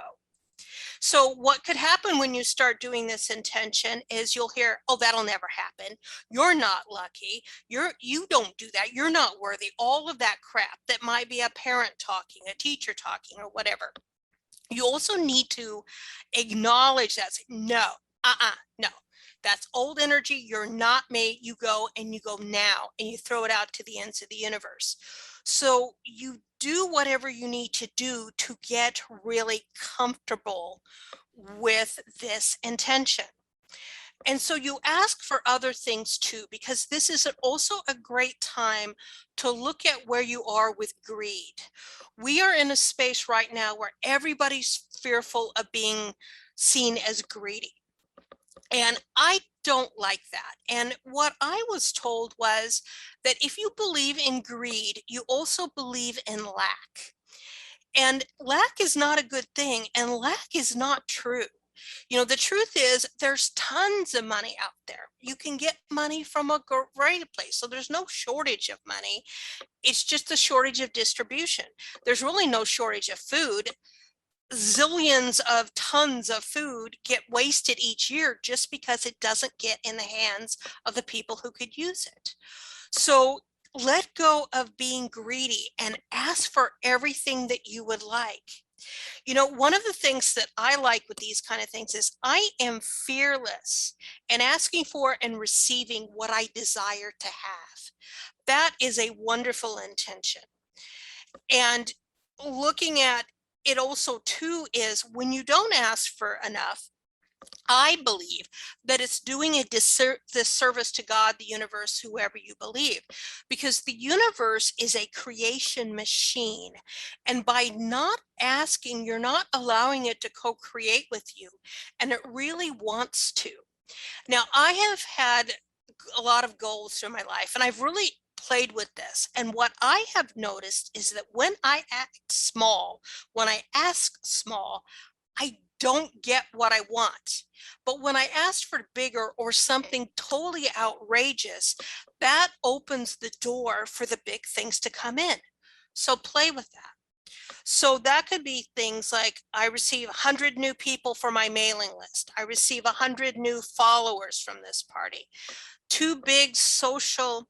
So what could happen when you start doing this intention is you'll hear, oh, that'll never happen. You're not lucky. You don't do that. You're not worthy. All of that crap that might be a parent talking, a teacher talking, or whatever. You also need to acknowledge that. Say, no, no. That's old energy. You're not made. You go and you go now, and you throw it out to the ends of the universe. So you do whatever you need to do to get really comfortable with this intention. And so you ask for other things too, because this is also a great time to look at where you are with greed. We are in a space right now where everybody's fearful of being seen as greedy. And I don't like that. And what I was told was that if you believe in greed, you also believe in lack. And lack is not a good thing, and lack is not true. You know, the truth is there's tons of money out there. You can get money from a great place. So there's no shortage of money. It's just a shortage of distribution. There's really no shortage of food. Zillions of tons of food get wasted each year just because it doesn't get in the hands of the people who could use it. So let go of being greedy and ask for everything that you would like. You know, one of the things that I like with these kind of things is I am fearless in asking for and receiving what I desire to have. That is a wonderful intention. And looking at it also too is when you don't ask for enough, I believe that it's doing a disservice to God, the universe, whoever you believe, because the universe is a creation machine. And by not asking, you're not allowing it to co-create with you. And it really wants to. Now, I have had a lot of goals through my life, and I've really played with this. And what I have noticed is that when I act small, when I ask small, I don't get what I want. But when I ask for bigger or something totally outrageous, that opens the door for the big things to come in. So play with that. So that could be things like I receive 100 new people for my mailing list. I receive 100 new followers from this party. 2 big social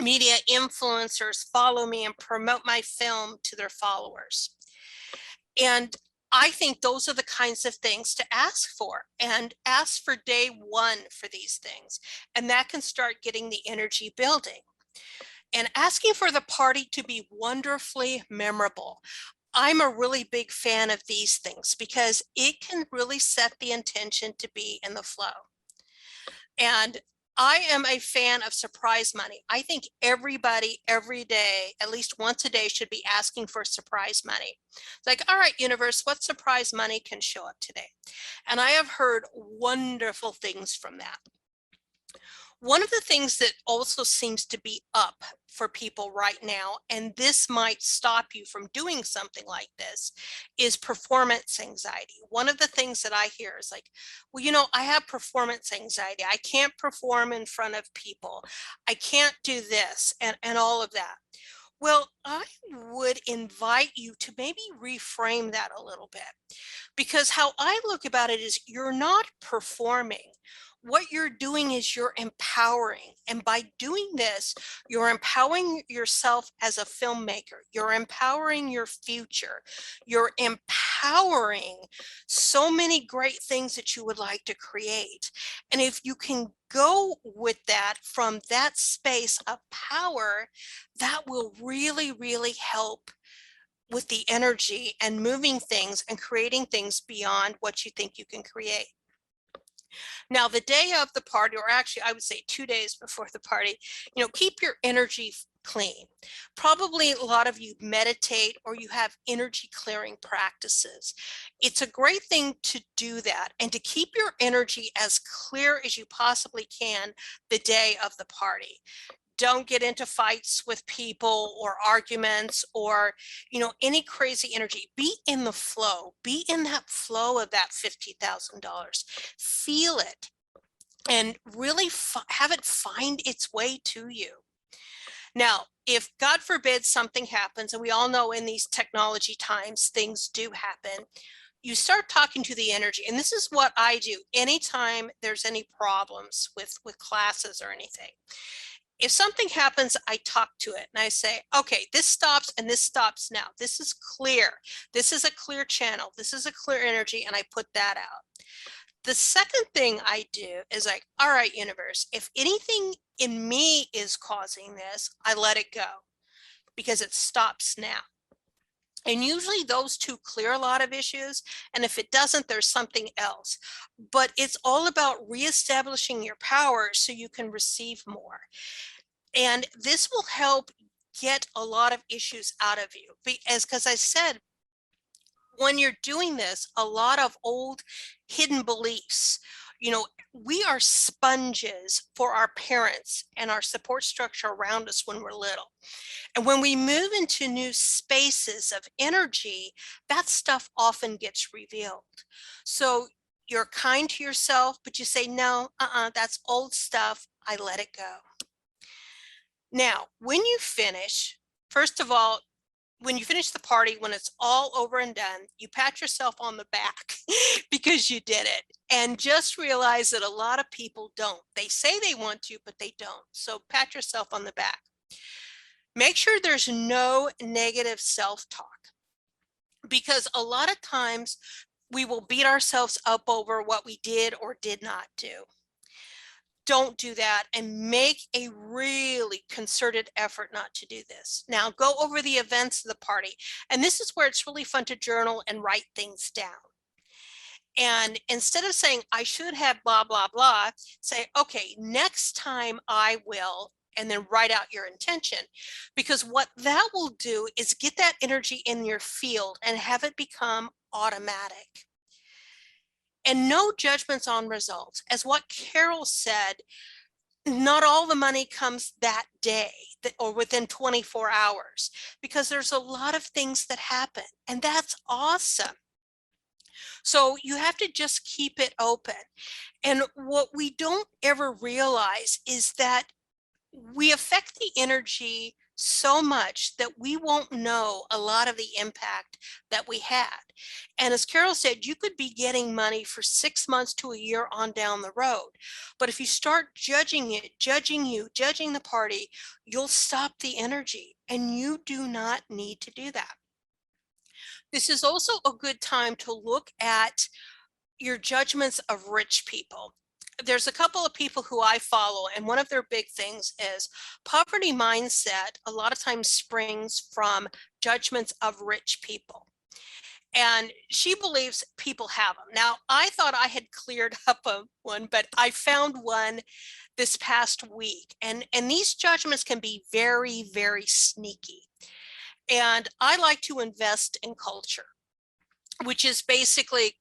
media influencers follow me and promote my film to their followers. And I think those are the kinds of things to ask for, and ask for day one for these things. And that can start getting the energy building. And asking for the party to be wonderfully memorable. I'm a really big fan of these things because it can really set the intention to be in the flow. And I am a fan of surprise money. I think everybody every day, at least once a day, should be asking for surprise money. It's like, all right, universe, what surprise money can show up today? And I have heard wonderful things from that. One of the things that also seems to be up for people right now, and this might stop you from doing something like this, is performance anxiety. One of the things that I hear is like, well, you know, I have performance anxiety. I can't perform in front of people. I can't do this and all of that. Well, I would invite you to maybe reframe that a little bit, because how I look about it is you're not performing. What you're doing is you're empowering. And by doing this, you're empowering yourself as a filmmaker. You're empowering your future. You're empowering so many great things that you would like to create. And if you can go with that from that space of power, that will really, really help with the energy and moving things and creating things beyond what you think you can create. Now, the day of the party, or actually I would say 2 days before the party, you know, keep your energy clean. Probably a lot of you meditate or you have energy clearing practices. It's a great thing to do that and to keep your energy as clear as you possibly can the day of the party. Don't get into fights with people or arguments or, you know, any crazy energy. Be in the flow. Be in that flow of that $50,000. Feel it and really have it find its way to you. Now, if God forbid something happens, and we all know in these technology times, things do happen, you start talking to the energy. And this is what I do anytime there's any problems with classes or anything. If something happens, I talk to it and I say, okay, this stops and this stops now. This is clear. This is a clear channel. This is a clear energy, and I put that out. The second thing I do is like, all right, universe, if anything in me is causing this, I let it go because it stops now. And usually those two clear a lot of issues. And if it doesn't, there's something else. But it's all about reestablishing your power so you can receive more. And this will help get a lot of issues out of you. Because I said, when you're doing this, a lot of old hidden beliefs, you know, we are sponges for our parents and our support structure around us when we're little. And when we move into new spaces of energy, that stuff often gets revealed. So you're kind to yourself, but you say, no, that's old stuff. I let it go. Now, when you finish, first of all, when you finish the party, when it's all over and done, you pat yourself on the back because you did it. And just realize that a lot of people don't. They say they want to, but they don't. So pat yourself on the back. Make sure there's no negative self-talk, because a lot of times we will beat ourselves up over what we did or did not do. Don't do that, and make a really concerted effort not to do this. Now, go over the events of the party. And this is where it's really fun to journal and write things down. And instead of saying, I should have blah, blah, blah, say, okay, next time I will, and then write out your intention. Because what that will do is get that energy in your field and have it become automatic. And no judgments on results. As what Carole said, not all the money comes that day or within 24 hours, because there's a lot of things that happen, and that's awesome. So you have to just keep it open. And what we don't ever realize is that we affect the energy so much that we won't know a lot of the impact that we had. And as Carole said, you could be getting money for 6 months to a year on down the road. But if you start judging it, judging you, judging the party, you'll stop the energy, and you do not need to do that. This is also a good time to look at your judgments of rich people. there's a couple of people who I follow, and one of their big things is poverty mindset a lot of times springs from judgments of rich people. And she believes people have them. Now, I thought I had cleared up one, but I found one this past week. And these judgments can be very, very sneaky. And I like to invest in culture, which is basically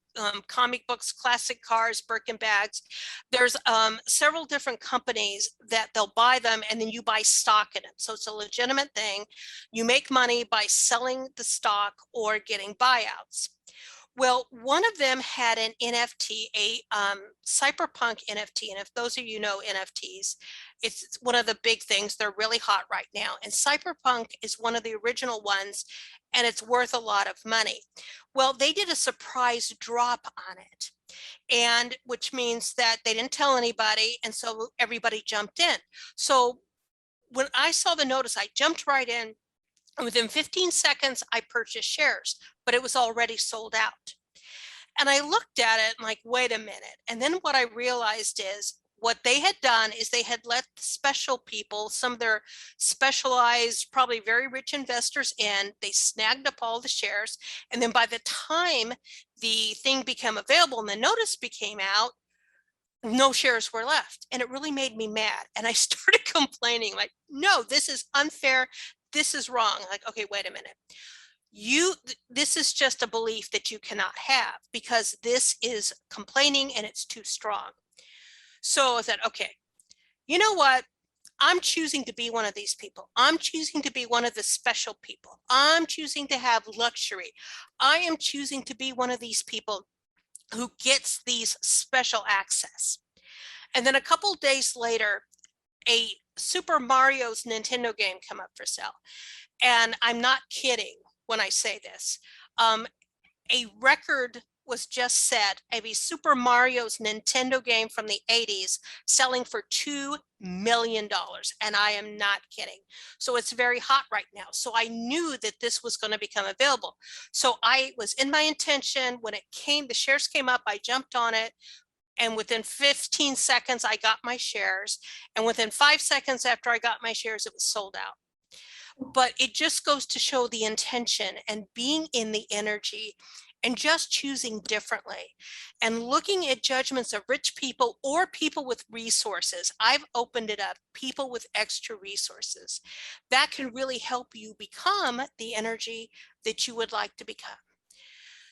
comic books, classic cars, Birkin bags. There's several different companies that they'll buy them and then you buy stock in it. So it's a legitimate thing. You make money by selling the stock or getting buyouts. Well, one of them had an NFT, a cyberpunk NFT. And if those of you know NFTs, it's one of the big things. They're really hot right now. And cyberpunk is one of the original ones, and it's worth a lot of money. Well, they did a surprise drop on it, and which means that they didn't tell anybody. And so everybody jumped in. So when I saw the notice, I jumped right in. And within 15 seconds, I purchased shares, but it was already sold out. And I looked at it and like, wait a minute. And then what I realized is what they had done is they had let the special people, some of their specialized, probably very rich investors in, they snagged up all the shares. And then by the time the thing became available and the notice became out, no shares were left. And it really made me mad. And I started complaining like, no, this is unfair. This is wrong. Like, okay, wait a minute. This is just a belief that you cannot have because this is complaining and it's too strong. So I said, okay, you know what? I'm choosing to be one of these people. I'm choosing to be one of the special people. I'm choosing to have luxury. I am choosing to be one of these people who gets these special access. And then a couple days later, a Super Mario's Nintendo game come up for sale. And I'm not kidding when I say this. A record was just set of a Super Mario's Nintendo game from the 80s selling for $2 million. And I am not kidding. So it's very hot right now. So I knew that this was going to become available. So I was in my intention when it came, the shares came up, I jumped on it. And within 15 seconds, I got my shares. And within 5 seconds after I got my shares, it was sold out. But it just goes to show the intention and being in the energy and just choosing differently and looking at judgments of rich people or people with resources. I've opened it up, people with extra resources. That can really help you become the energy that you would like to become.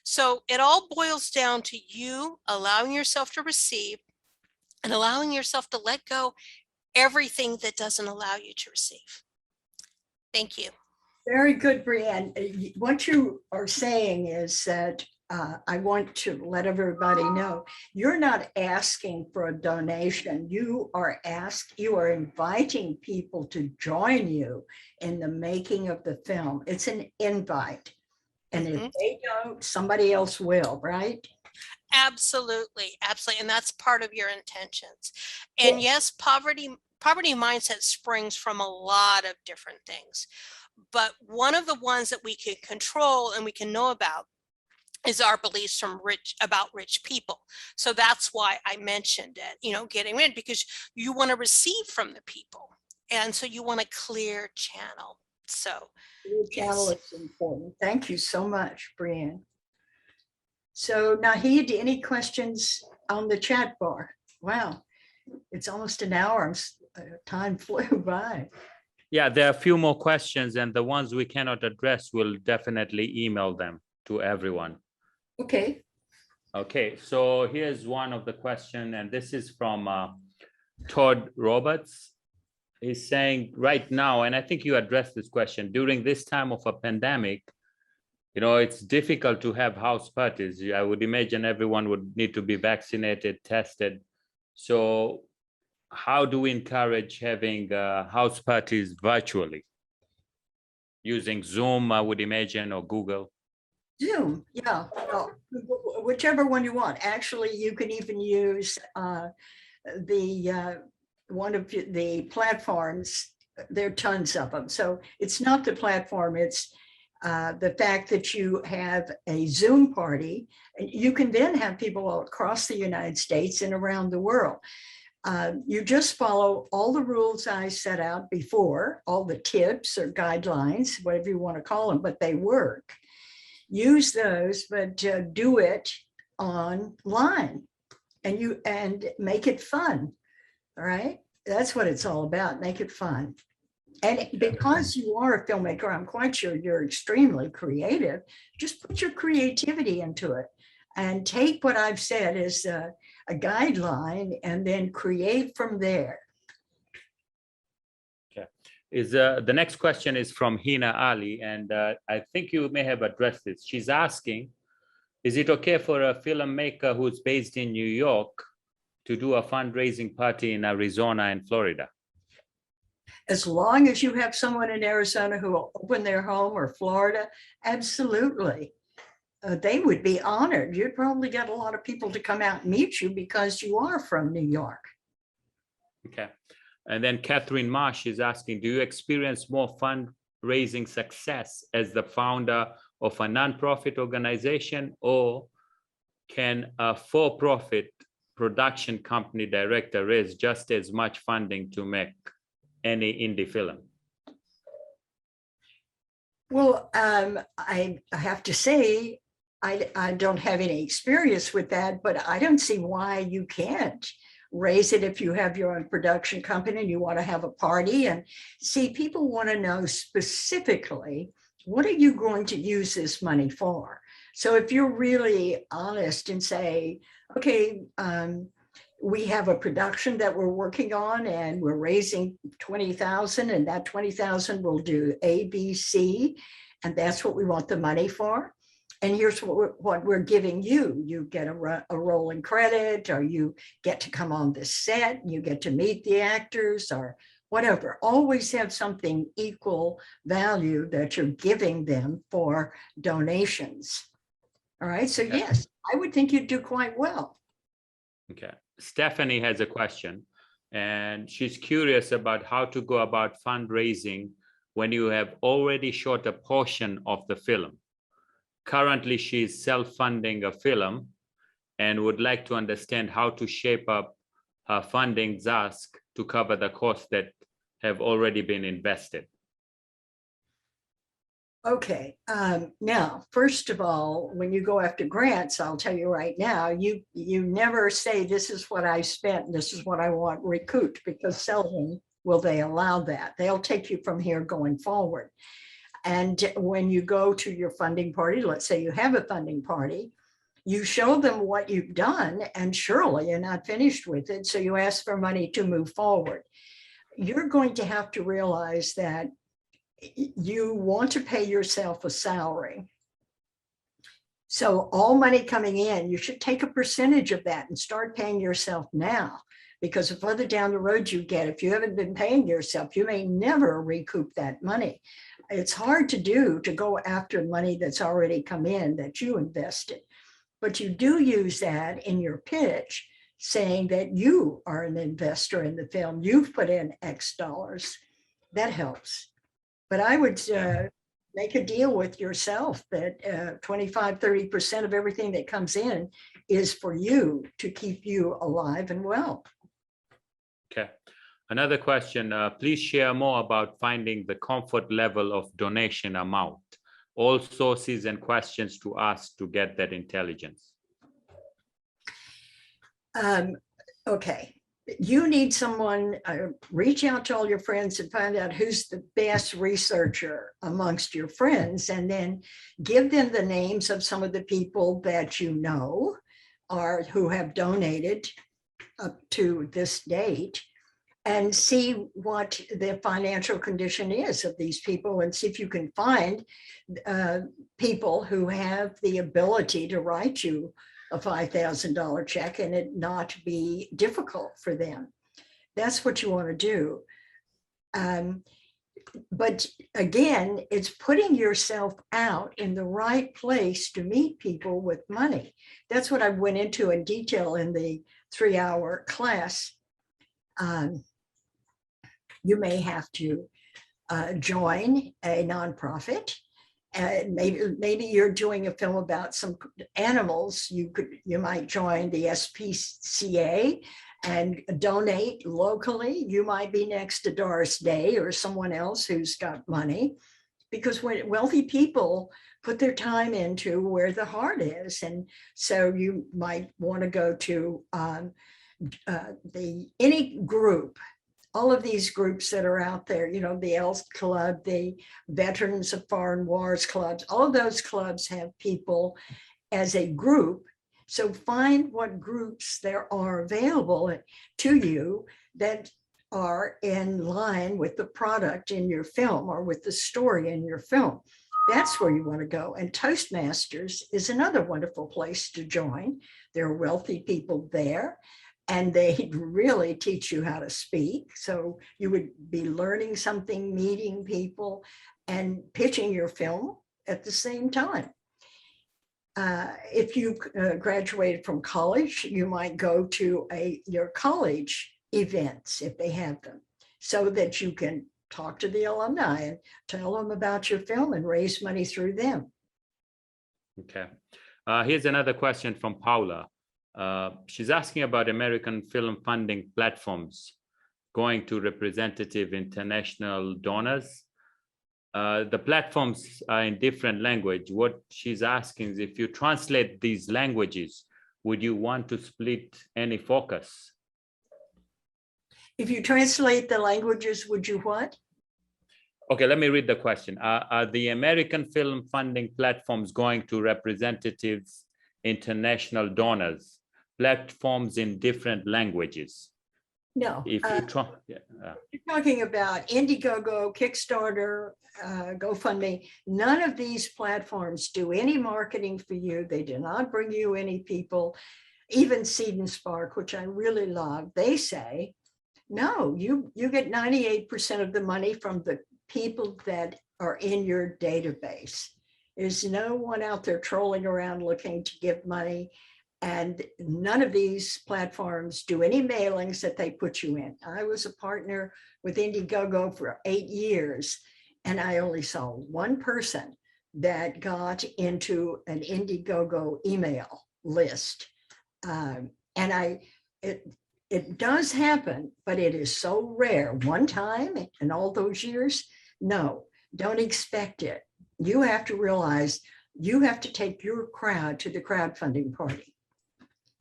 So it all boils down to you allowing yourself to receive and allowing yourself to let go everything that doesn't allow you to receive. Thank you. Very good, Breanne. What you are saying is that I want to let everybody know you're not asking for a donation. You are inviting people to join you in the making of the film. It's an invite. And if they don't, somebody else will, right? Absolutely, absolutely. And that's part of your intentions. And yes, poverty mindset springs from a lot of different things. But one of the ones that we can control and we can know about is our beliefs about rich people. So that's why I mentioned it, getting rid, because you want to receive from the people. And so you want a clear channel. So clear channel is important. Thank you so much, Breanne. So Nahid, any questions on the chat bar? Wow, it's almost an hour. Time flew by. Yeah, there are a few more questions, and the ones we cannot address, we'll definitely email them to everyone. Okay. Okay, so here's one of the questions, and this is from Todd Roberts. He's saying right now, and I think you addressed this question, during this time of a pandemic, it's difficult to have house parties. I would imagine everyone would need to be vaccinated, tested. So how do we encourage having house parties virtually? Using Zoom, I would imagine, or Google? Zoom, yeah. Well, whichever one you want. Actually, you can even use one of the platforms. There are tons of them. So it's not the platform, it's The fact that you have a Zoom party, you can then have people across the United States and around the world. You just follow all the rules I set out before, all the tips or guidelines, whatever you want to call them, but they work. Use those, but do it online and make it fun. All right. That's what it's all about. Make it fun. And because you are a filmmaker, I'm quite sure you're extremely creative. Just put your creativity into it and take what I've said as a guideline and then create from there. Okay. The next question is from Hina Ali, and I think you may have addressed this. She's asking, is it okay for a filmmaker who's based in New York to do a fundraising party in Arizona and Florida? As long as you have someone in Arizona who will open their home, or Florida, absolutely. They would be honored. You'd probably get a lot of people to come out and meet you because you are from New York. Okay. And then Catherine Marsh is asking, do you experience more fundraising success as the founder of a nonprofit organization, or can a for-profit production company director raise just as much funding to make any indie film? Well, I have to say, I don't have any experience with that, but I don't see why you can't raise it if you have your own production company and you want to have a party. And see, people want to know specifically, what are you going to use this money for? So if you're really honest and say, okay, we have a production that we're working on and we're raising 20,000, and that 20,000 will do A, B, C, and that's what we want the money for. And here's what we're giving you. You get a rolling credit, or you get to come on the set, and you get to meet the actors, or whatever. Always have something equal value that you're giving them for donations. All right, so yes, I would think you'd do quite well. Okay. Stephanie has a question, and she's curious about how to go about fundraising when you have already shot a portion of the film. Currently, she's self-funding a film and would like to understand how to shape up her funding ask to cover the costs that have already been invested. Okay, now, first of all, when you go after grants, I'll tell you right now, you never say, this is what I spent, and this is what I want recouped, because seldom will they allow that. They'll take you from here going forward. And when you go to your funding party, let's say you have a funding party, you show them what you've done, and surely you're not finished with it, so you ask for money to move forward. You're going to have to realize that you want to pay yourself a salary. So all money coming in, you should take a percentage of that and start paying yourself now, because the further down the road you get, if you haven't been paying yourself, you may never recoup that money. It's hard to do, to go after money that's already come in that you invested, but you do use that in your pitch, saying that you are an investor in the film, you've put in X dollars. That helps. But I would make a deal with yourself that 25, 30% of everything that comes in is for you, to keep you alive and well. Okay. Another question, please share more about finding the comfort level of donation amount, all sources and questions to ask to get that intelligence. Okay. You need someone, reach out to all your friends and find out who's the best researcher amongst your friends, and then give them the names of some of the people that you know or who have donated up to this date, and see what the financial condition is of these people, and see if you can find people who have the ability to write you a $5,000 check and it not be difficult for them. That's what you want to do. But again, it's putting yourself out in the right place to meet people with money. That's what I went into in detail in the 3-hour class. You may have to join a nonprofit. maybe you're doing a film about some animals. You might join the SPCA and donate locally. You might be next to Doris Day or someone else who's got money, because when wealthy people put their time into where the heart is. And so you might want to go to any group, all of these groups that are out there, you know, the ELF Club, the Veterans of Foreign Wars clubs, all of those clubs have people as a group. So find what groups there are available to you that are in line with the product in your film or with the story in your film. That's where you want to go. And Toastmasters is another wonderful place to join. There are wealthy people there, and they really teach you how to speak. So you would be learning something, meeting people, and pitching your film at the same time. If you graduated from college, you might go to your college events if they have them, so that you can talk to the alumni and tell them about your film and raise money through them. Okay. Here's another question from Paula. She's asking about American film funding platforms going to representative international donors. The platforms are in different language. What she's asking is, if you translate these languages, would you want to split any focus? If you translate the languages, would you what? Okay, let me read the question. Are the American film funding platforms going to representatives, international donors, platforms in different languages? No. If you try, You're talking about Indiegogo, Kickstarter, GoFundMe. None of these platforms do any marketing for you. They do not bring you any people. Even Seed and Spark, which I really love, they say, no, you get 98% of the money from the people that are in your database. There's no one out there trolling around looking to give money. And none of these platforms do any mailings that they put you in. I was a partner with Indiegogo for 8 years, and I only saw one person that got into an Indiegogo email list. It does happen, but it is so rare. One time in all those years, no, don't expect it. You have to realize you have to take your crowd to the crowdfunding party.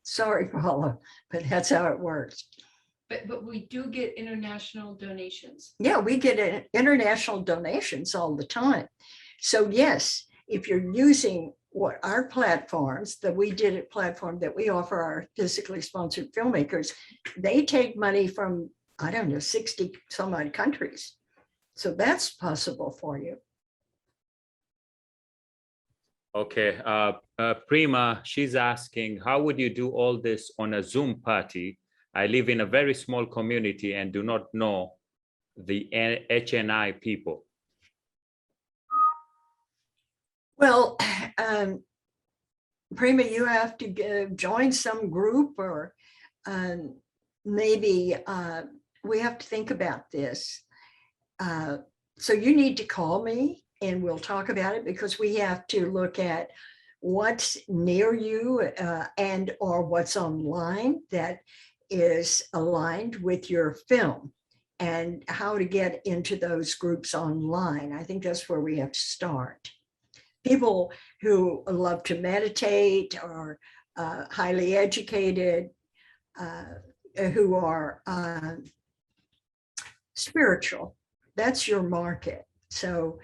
Sorry, Paula, but that's how it works. But we do get international donations. Yeah, we get international donations all the time. So yes, if you're using what our platforms, that we did it platform that we offer our physically sponsored filmmakers, they take money from, I don't know, 60 some odd countries. So that's possible for you. okay. Prima, she's asking, how would you do all this on a Zoom party? I live in a very small community and do not know the HNI people. Well, Prima, you have to join some group, or maybe we have to think about this. So you need to call me and we'll talk about it, because we have to look at what's near you and or what's online that is aligned with your film, and how to get into those groups online. I think that's where we have to start. People who love to meditate, or highly educated, who are spiritual, that's your market. So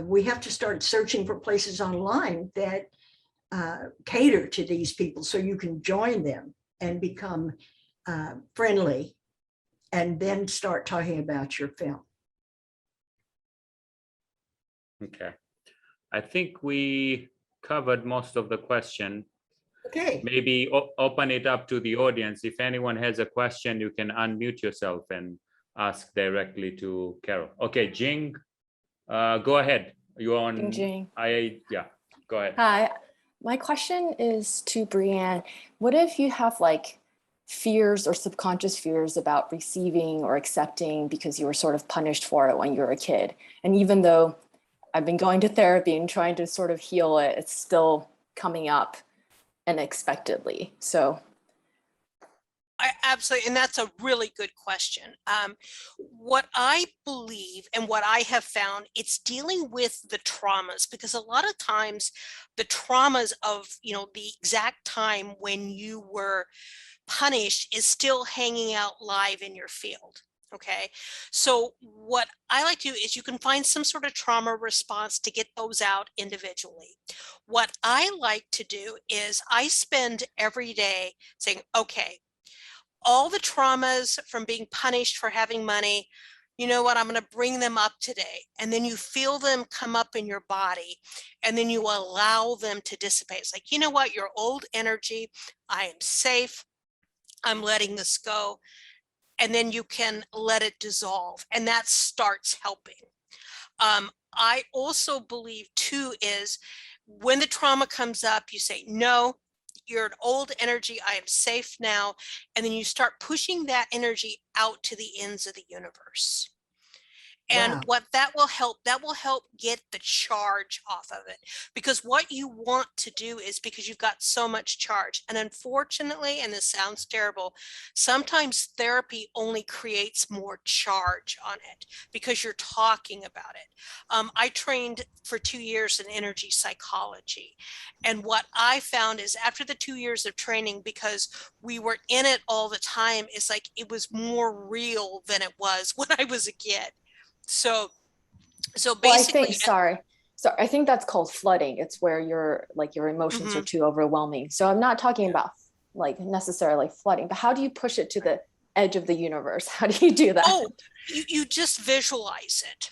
we have to start searching for places online that cater to these people, so you can join them and become friendly, and then start talking about your film. Okay. I think we covered most of the question. Okay. Maybe open it up to the audience. If anyone has a question, you can unmute yourself and ask directly to Carole. Okay, Jing, go ahead. You're on. Jing. Yeah, go ahead. Hi, my question is to Breanne. What if you have like fears or subconscious fears about receiving or accepting because you were sort of punished for it when you were a kid? And even though I've been going to therapy and trying to sort of heal it. It's still coming up unexpectedly. So I absolutely, and that's a really good question. What I believe and what I have found, it's dealing with the traumas, because a lot of times the traumas of, the exact time when you were punished is still hanging out live in your field. Okay. So what I like to do is you can find some sort of trauma response to get those out individually. What I like to do is I spend every day saying, okay, all the traumas from being punished for having money, you know what, I'm going to bring them up today. And then you feel them come up in your body, and then you allow them to dissipate. It's like, you know what, your old energy, I am safe, I'm letting this go. And then you can let it dissolve, and that starts helping. I also believe too is when the trauma comes up, you say, no, you're an old energy, I am safe now. And then you start pushing that energy out to the ends of the universe. And Wow. what that will help get the charge off of it. Because what you want to do is, because you've got so much charge, and unfortunately, and this sounds terrible, sometimes therapy only creates more charge on it because you're talking about it. I trained for 2 years in energy psychology. And what I found is after the 2 years of training, because we were in it all the time, it's like it was more real than it was when I was a kid. So well, I basically, think, sorry. So I think that's called flooding. It's where your emotions are too overwhelming. So I'm not talking about like necessarily flooding, but how do you push it to the edge of the universe? How do you do that? oh, you just visualize it.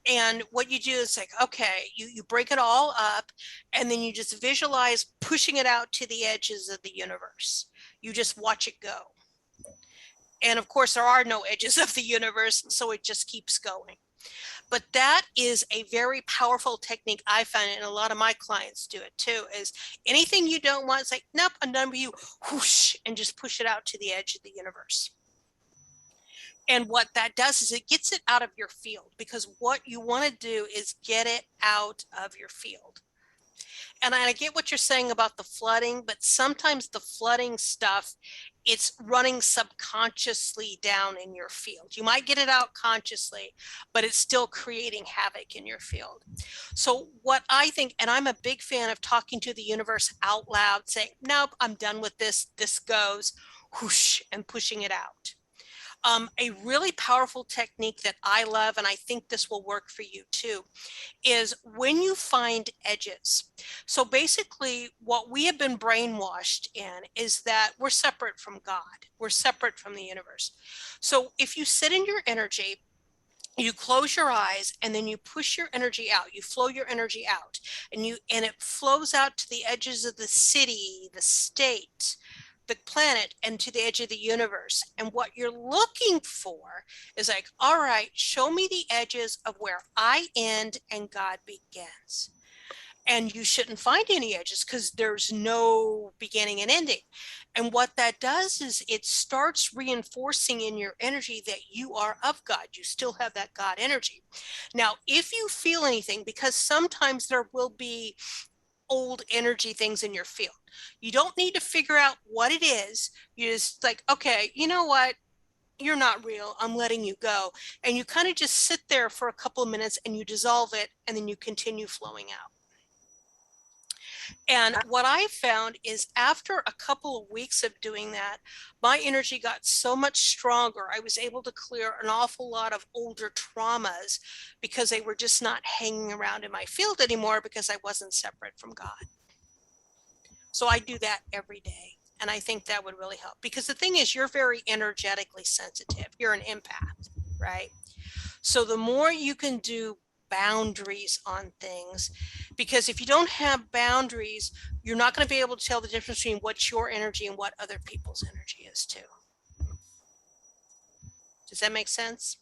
And what you do is like, okay, you break it all up, and then you just visualize pushing it out to the edges of the universe. You just watch it go. And of course, there are no edges of the universe, so it just keeps going. But that is a very powerful technique I found, and a lot of my clients do it too, is anything you don't want, it's like, nope, I'm done with you, whoosh, and just push it out to the edge of the universe. And what that does is it gets it out of your field, because what you want to do is get it out of your field. And I get what you're saying about the flooding, but sometimes the flooding stuff, it's running subconsciously down in your field. You might get it out consciously, but it's still creating havoc in your field. So what I think, and I'm a big fan of talking to the universe out loud, saying, nope, I'm done with this, this goes, whoosh, and pushing it out. A really powerful technique that I love, and I think this will work for you too, is when you find edges. So basically what we have been brainwashed in is that we're separate from God. We're separate from the universe. So if you sit in your energy, you close your eyes, and then you push your energy out, you flow your energy out, and it flows out to the edges of the city, the state, the planet, and to the edge of the universe. And what you're looking for is like, all right, show me the edges of where I end and God begins. And you shouldn't find any edges because there's no beginning and ending. And what that does is it starts reinforcing in your energy that you are of God. You still have that God energy. Now, if you feel anything, because sometimes there will be old energy things in your field, you don't need to figure out what it is. You just like, okay, you know what? You're not real. I'm letting you go. And you kind of just sit there for a couple of minutes and you dissolve it, and then you continue flowing out. And what I found is after a couple of weeks of doing that, my energy got so much stronger. I was able to clear an awful lot of older traumas because they were just not hanging around in my field anymore because I wasn't separate from God. So I do that every day. And I think that would really help, because the thing is, you're very energetically sensitive. You're an empath, right? So the more you can do boundaries on things, because if you don't have boundaries, you're not going to be able to tell the difference between what's your energy and what other people's energy is too. Does that make sense?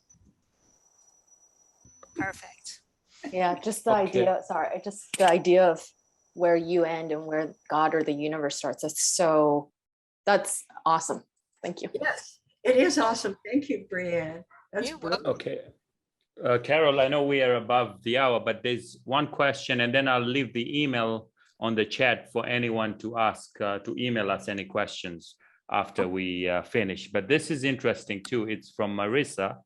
Perfect. Yeah, just the Okay. idea of where you end and where God or the universe starts. That's awesome. Thank you. Yes, it is awesome. Thank you, Breanne. That's You're brilliant. Okay. Carol, I know we are above the hour, but there's one question, and then I'll leave the email on the chat for anyone to ask, to email us any questions after we finish. But this is interesting too. It's from Marissa.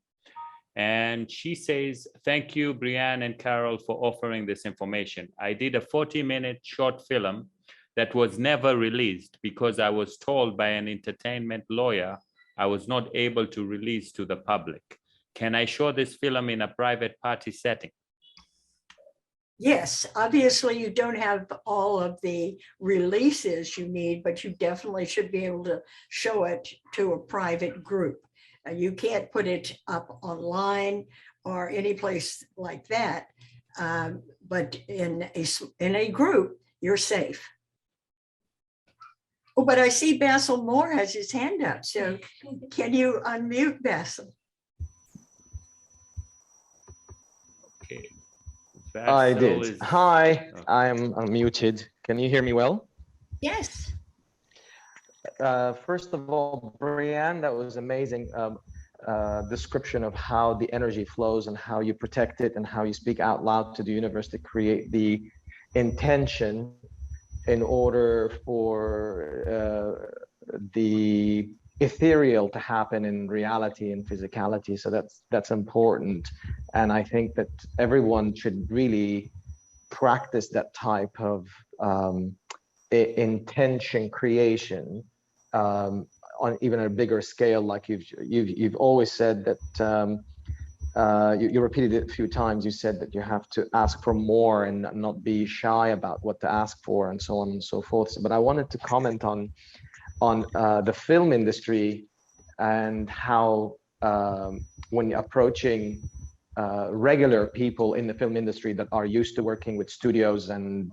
And she says, thank you, Breanne and Carol, for offering this information. I did a 40-minute short film that was never released because I was told by an entertainment lawyer I was not able to release to the public. Can I show this film in a private party setting? Yes, obviously you don't have all of the releases you need, but you definitely should be able to show it to a private group. You can't put it up online or any place like that, but in a group, you're safe. Oh, but I see Basil Moore has his hand up, so can you unmute Basil? Okay. I Basil did. is- Hi, Oh. I am unmuted. Can you hear me well? Yes. First of all, Breanne, that was amazing description of how the energy flows and how you protect it and how you speak out loud to the universe to create the intention in order for the ethereal to happen in reality and physicality. So that's important. And I think that everyone should really practice that type of intention creation on even a bigger scale. Like you've always said that you repeated it a few times. You said that you have to ask for more and not be shy about what to ask for, and so on and so forth. So, but I wanted to comment on the film industry and how when you're approaching regular people in the film industry that are used to working with studios and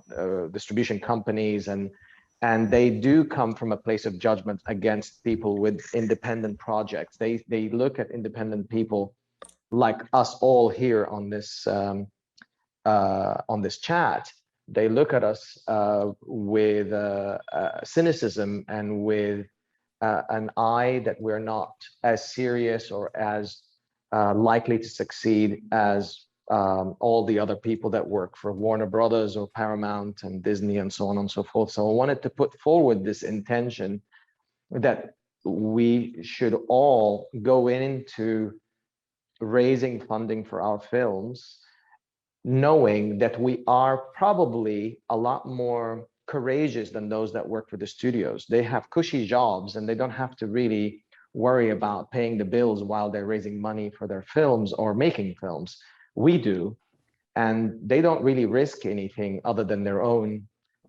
distribution companies, and they do come from a place of judgment against people with independent projects. They look at independent people like us all here on this chat. They look at us with cynicism and with an eye that we're not as serious or as likely to succeed as all the other people that work for Warner Brothers or Paramount and Disney and so on and so forth. So I wanted to put forward this intention that we should all go into raising funding for our films, knowing that we are probably a lot more courageous than those that work for the studios. They have cushy jobs and they don't have to really worry about paying the bills while they're raising money for their films or making films. We do, and they don't really risk anything other than their own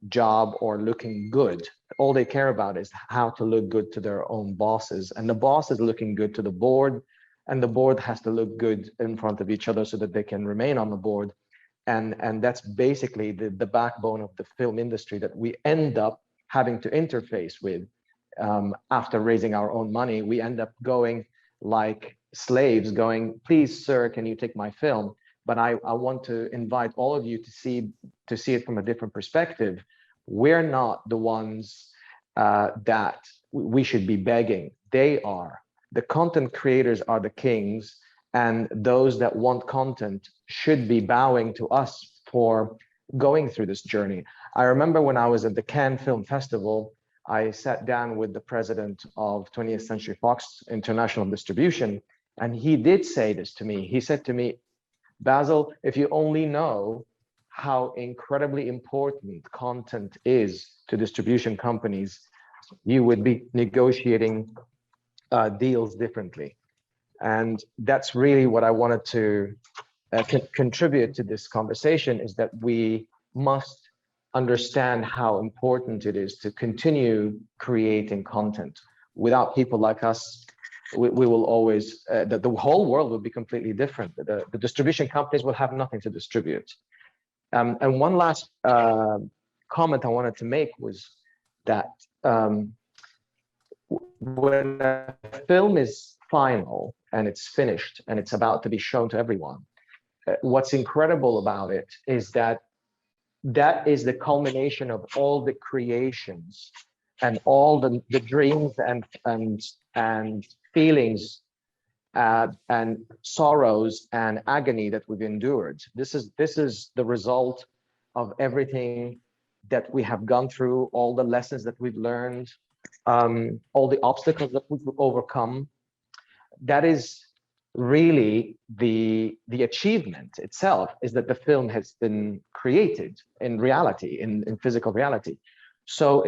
job or looking good. All they care about is how to look good to their own bosses, and the boss is looking good to the board, and the board has to look good in front of each other so that they can remain on the board. And that's basically the backbone of the film industry that we end up having to interface with. After raising our own money, we end up going like slaves, going, please, sir, can you take my film? But I want to invite all of you to see it from a different perspective. We're not the ones that we should be begging. They are. The content creators are the kings, and those that want content should be bowing to us for going through this journey. I remember when I was at the Cannes Film Festival, I sat down with the president of 20th Century Fox International Distribution, and he did say this to me. He said to me, Basil, if you only know how incredibly important content is to distribution companies, you would be negotiating deals differently. And that's really what I wanted to contribute to this conversation, is that we must understand how important it is to continue creating content. Without people like us, we will always, the whole world will be completely different. The distribution companies will have nothing to distribute. And one last comment I wanted to make was that when a film is final and it's finished and it's about to be shown to everyone, what's incredible about it is that that is the culmination of all the creations and all the dreams and feelings and sorrows and agony that we've endured. This is the result of everything that we have gone through, all the lessons that we've learned, all the obstacles that we've overcome. That is really the achievement itself, is that the film has been created in reality, in physical reality. So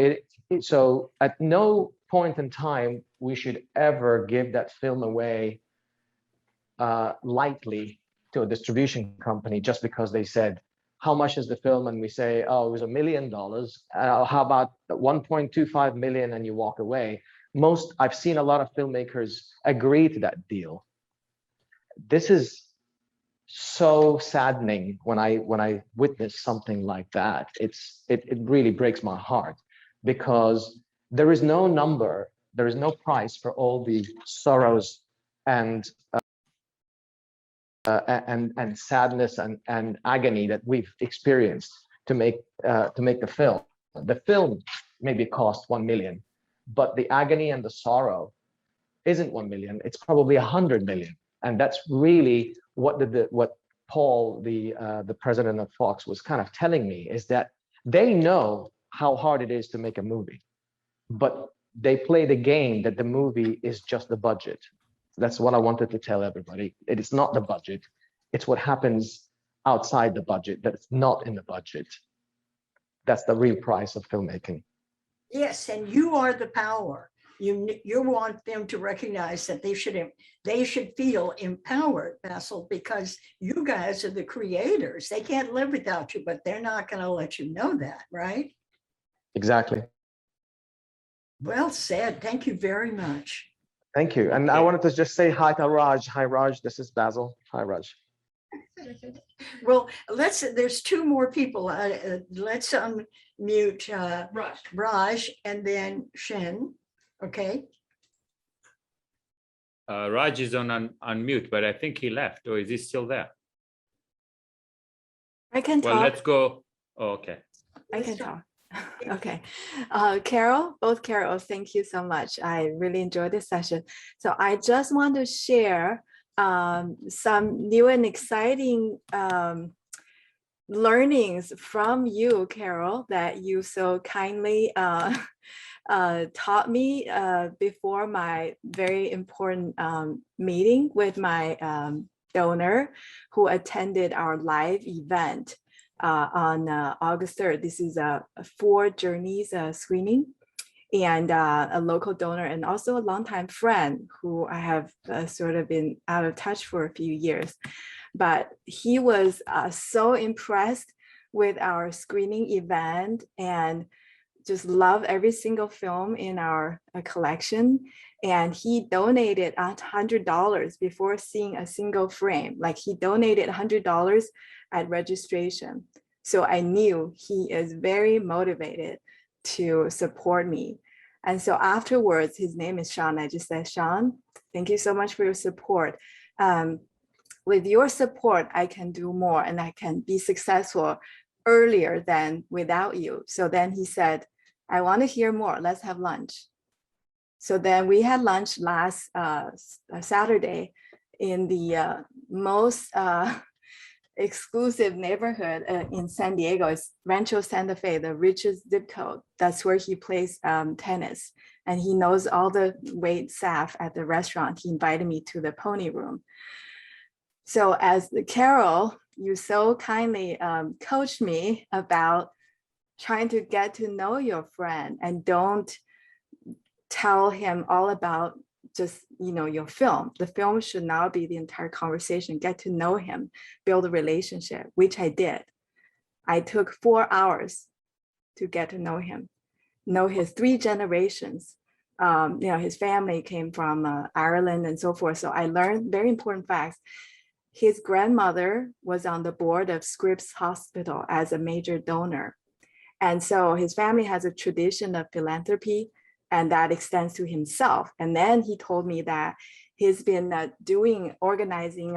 so at no point in time we should ever give that film away lightly to a distribution company just because they said, how much is the film? And we say, oh, it was $1 million. How about 1.25 million? And you walk away. I've seen a lot of filmmakers agree to that deal. This is so saddening when I witness something like that. It really breaks my heart, because there is no number, there is no price for all the sorrows and sadness and agony that we've experienced to make the film. The film maybe cost 1 million, but the agony and the sorrow isn't 1 million. It's probably 100 million, and that's really what Paul, the president of Fox, was kind of telling me, is that they know how hard it is to make a movie, but they play the game that the movie is just the budget. That's what I wanted to tell everybody. It is not the budget. It's what happens outside the budget that's not in the budget. That's the real price of filmmaking. Yes, and you are the power. You want them to recognize that they should feel empowered, Basil, because you guys are the creators. They can't live without you, but they're not going to let you know that, right? Exactly. Well said. Thank you very much. Thank you. And I wanted to just say hi to Raj. Hi, Raj. This is Basil. Hi, Raj. Well, there's two more people. Let's unmute Raj and then Shen. Okay. Raj is on unmute, but I think he left, or is he still there? I can talk. Well, let's go. Oh, okay. I can talk. Okay. Carole, both Carols, thank you so much. I really enjoyed this session. So I just want to share some new and exciting learnings from you, Carole, that you so kindly taught me before my very important meeting with my donor who attended our live event on August 3rd. This is a 4 Journeys screening, and a local donor and also a longtime friend who I have sort of been out of touch for a few years. But he was so impressed with our screening event and just love every single film in our collection. And he donated $100 before seeing a single frame. Like, he donated $100 at registration. So I knew he is very motivated to support me. And so afterwards, his name is Sean. I just said, Sean, thank you so much for your support. With your support, I can do more and I can be successful earlier than without you. So then he said, I want to hear more. Let's have lunch. So then we had lunch last Saturday in the most exclusive neighborhood in San Diego. It's Rancho Santa Fe, the richest zip code. That's where he plays tennis. And he knows all the wait staff at the restaurant. He invited me to the pony room. So as Carole, you so kindly coached me about trying to get to know your friend, and don't tell him all about just, your film. The film should not be the entire conversation. Get to know him, build a relationship, which I did. I took 4 hours to get to know him, know his 3 generations. His family came from Ireland and so forth. So I learned very important facts. His grandmother was on the board of Scripps Hospital as a major donor. And so his family has a tradition of philanthropy, and that extends to himself. And then he told me that he's been organizing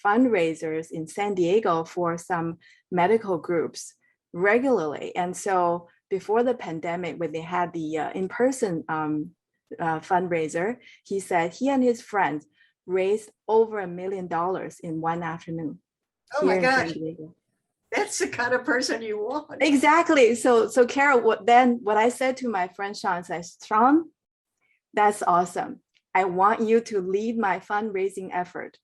fundraisers in San Diego for some medical groups regularly. And so before the pandemic, when they had the in-person fundraiser, he said he and his friends raised over $1 million in one afternoon. Oh my here in San gosh. Diego. That's the kind of person you want. Exactly. So Carole, what I said to my friend Sean, I said, Sean, that's awesome. I want you to lead my fundraising effort.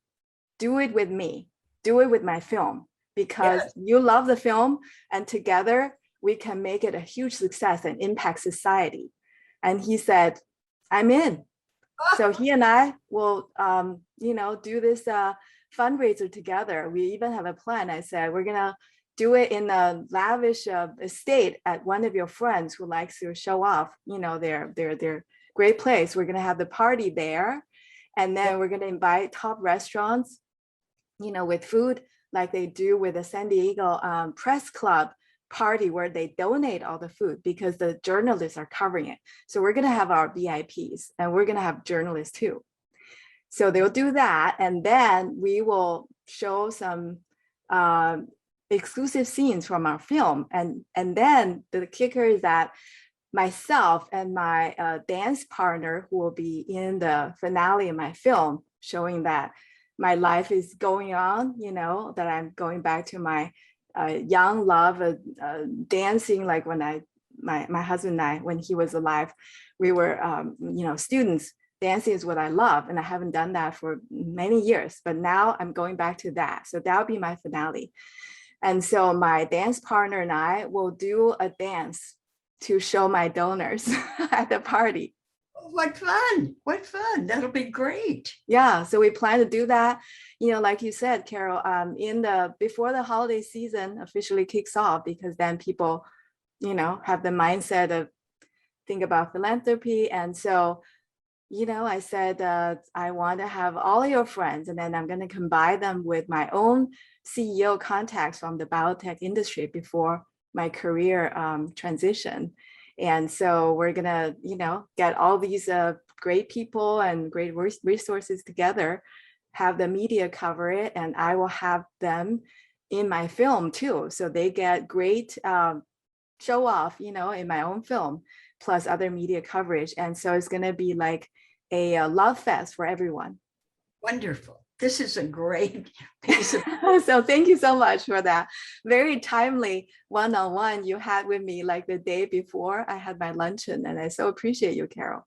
Do it with me. Do it with my film, because Yes. you love the film, and together we can make it a huge success and impact society. And he said, I'm in. So he and I will, do this fundraiser together. We even have a plan. I said, we're gonna do it in a lavish estate at one of your friends who likes to show off, their great place. We're gonna have the party there, and then we're gonna invite top restaurants, with food, like they do with the San Diego Press Club party, where they donate all the food because the journalists are covering it. So we're gonna have our VIPs, and we're gonna have journalists too. So they'll do that, and then we will show some exclusive scenes from our film. And then the kicker is that myself and my dance partner, who will be in the finale of my film, showing that my life is going on, that I'm going back to my young love of dancing. Like when my husband and I, when he was alive, we were, students. Dancing is what I love, and I haven't done that for many years, but now I'm going back to that. So that'll be my finale. And so my dance partner and I will do a dance to show my donors at the party. What fun. What fun. That'll be great. Yeah, so we plan to do that, like you said, Carole, before the holiday season officially kicks off, because then people, have the mindset of think about philanthropy. And so, I said, I want to have all your friends, and then I'm going to combine them with my own CEO contacts from the biotech industry before my career transition. And so we're going to, get all these great people and great resources together, have the media cover it, and I will have them in my film too. So they get great show off, in my own film, plus other media coverage. And so it's going to be like a love fest for everyone. Wonderful. This is a great piece of. So thank you so much for that very timely one-on-one you had with me, like the day before I had my luncheon. And I so appreciate you, Carole.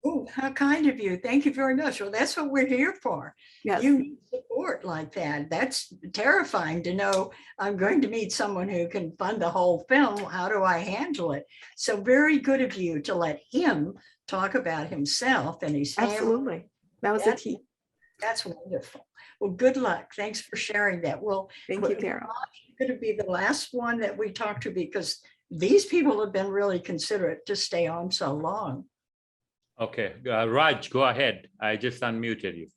Oh, how kind of you. Thank you very much. Well, that's what we're here for. Yes. You need support like that. That's terrifying to know I'm going to meet someone who can fund the whole film. How do I handle it? So very good of you to let him talk about himself and his family. Absolutely. That was the key. That's wonderful. Well, good luck. Thanks for sharing that. Well, thank you, Carole. Going to be the last one that we talk to, because these people have been really considerate to stay on so long. Okay, Raj, go ahead. I just unmuted you.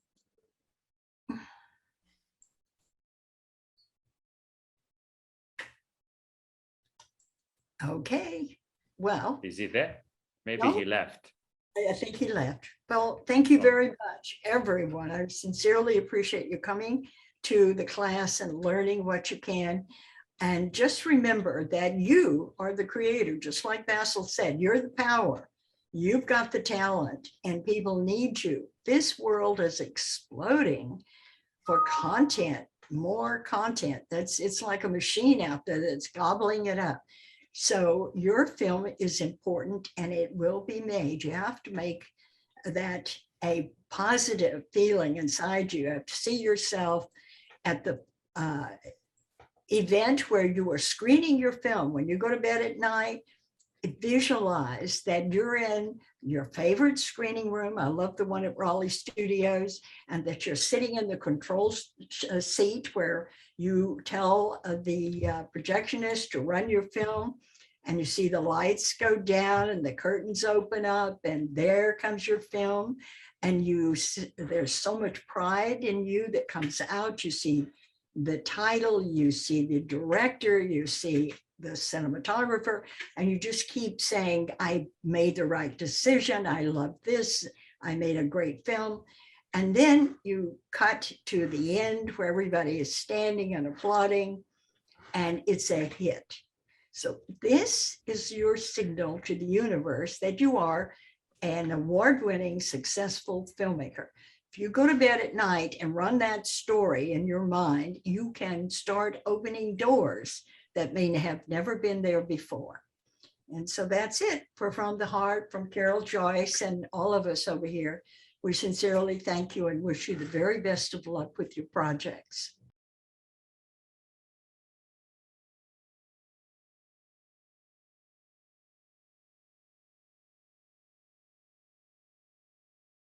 Okay, well. Is he there? Maybe No. he left. I think he left. Well, thank you very much, everyone. I sincerely appreciate you coming to the class and learning what you can. And just remember that you are the creator, just like Basil said, you're the power. You've got the talent, and people need you. This world is exploding for content, more content. It's like a machine out there that's gobbling it up. So your film is important, and it will be made. You have to make that a positive feeling inside you. You have to see yourself at the event where you are screening your film. When you go to bed at night, visualize that you're in your favorite screening room. I love the one at Raleigh Studios, and that you're sitting in the control seat where you tell the projectionist to run your film, and you see the lights go down and the curtains open up, and there comes your film. And there's so much pride in you that comes out. You see the title, you see the director, you see the cinematographer, and you just keep saying, I made the right decision. I love this. I made a great film. And then you cut to the end where everybody is standing and applauding, and it's a hit. So this is your signal to the universe that you are an award-winning, successful filmmaker. If you go to bed at night and run that story in your mind, you can start opening doors that may have never been there before. And so that's it for From the Heart, from Carol, Joyce, and all of us over here. We sincerely thank you and wish you the very best of luck with your projects.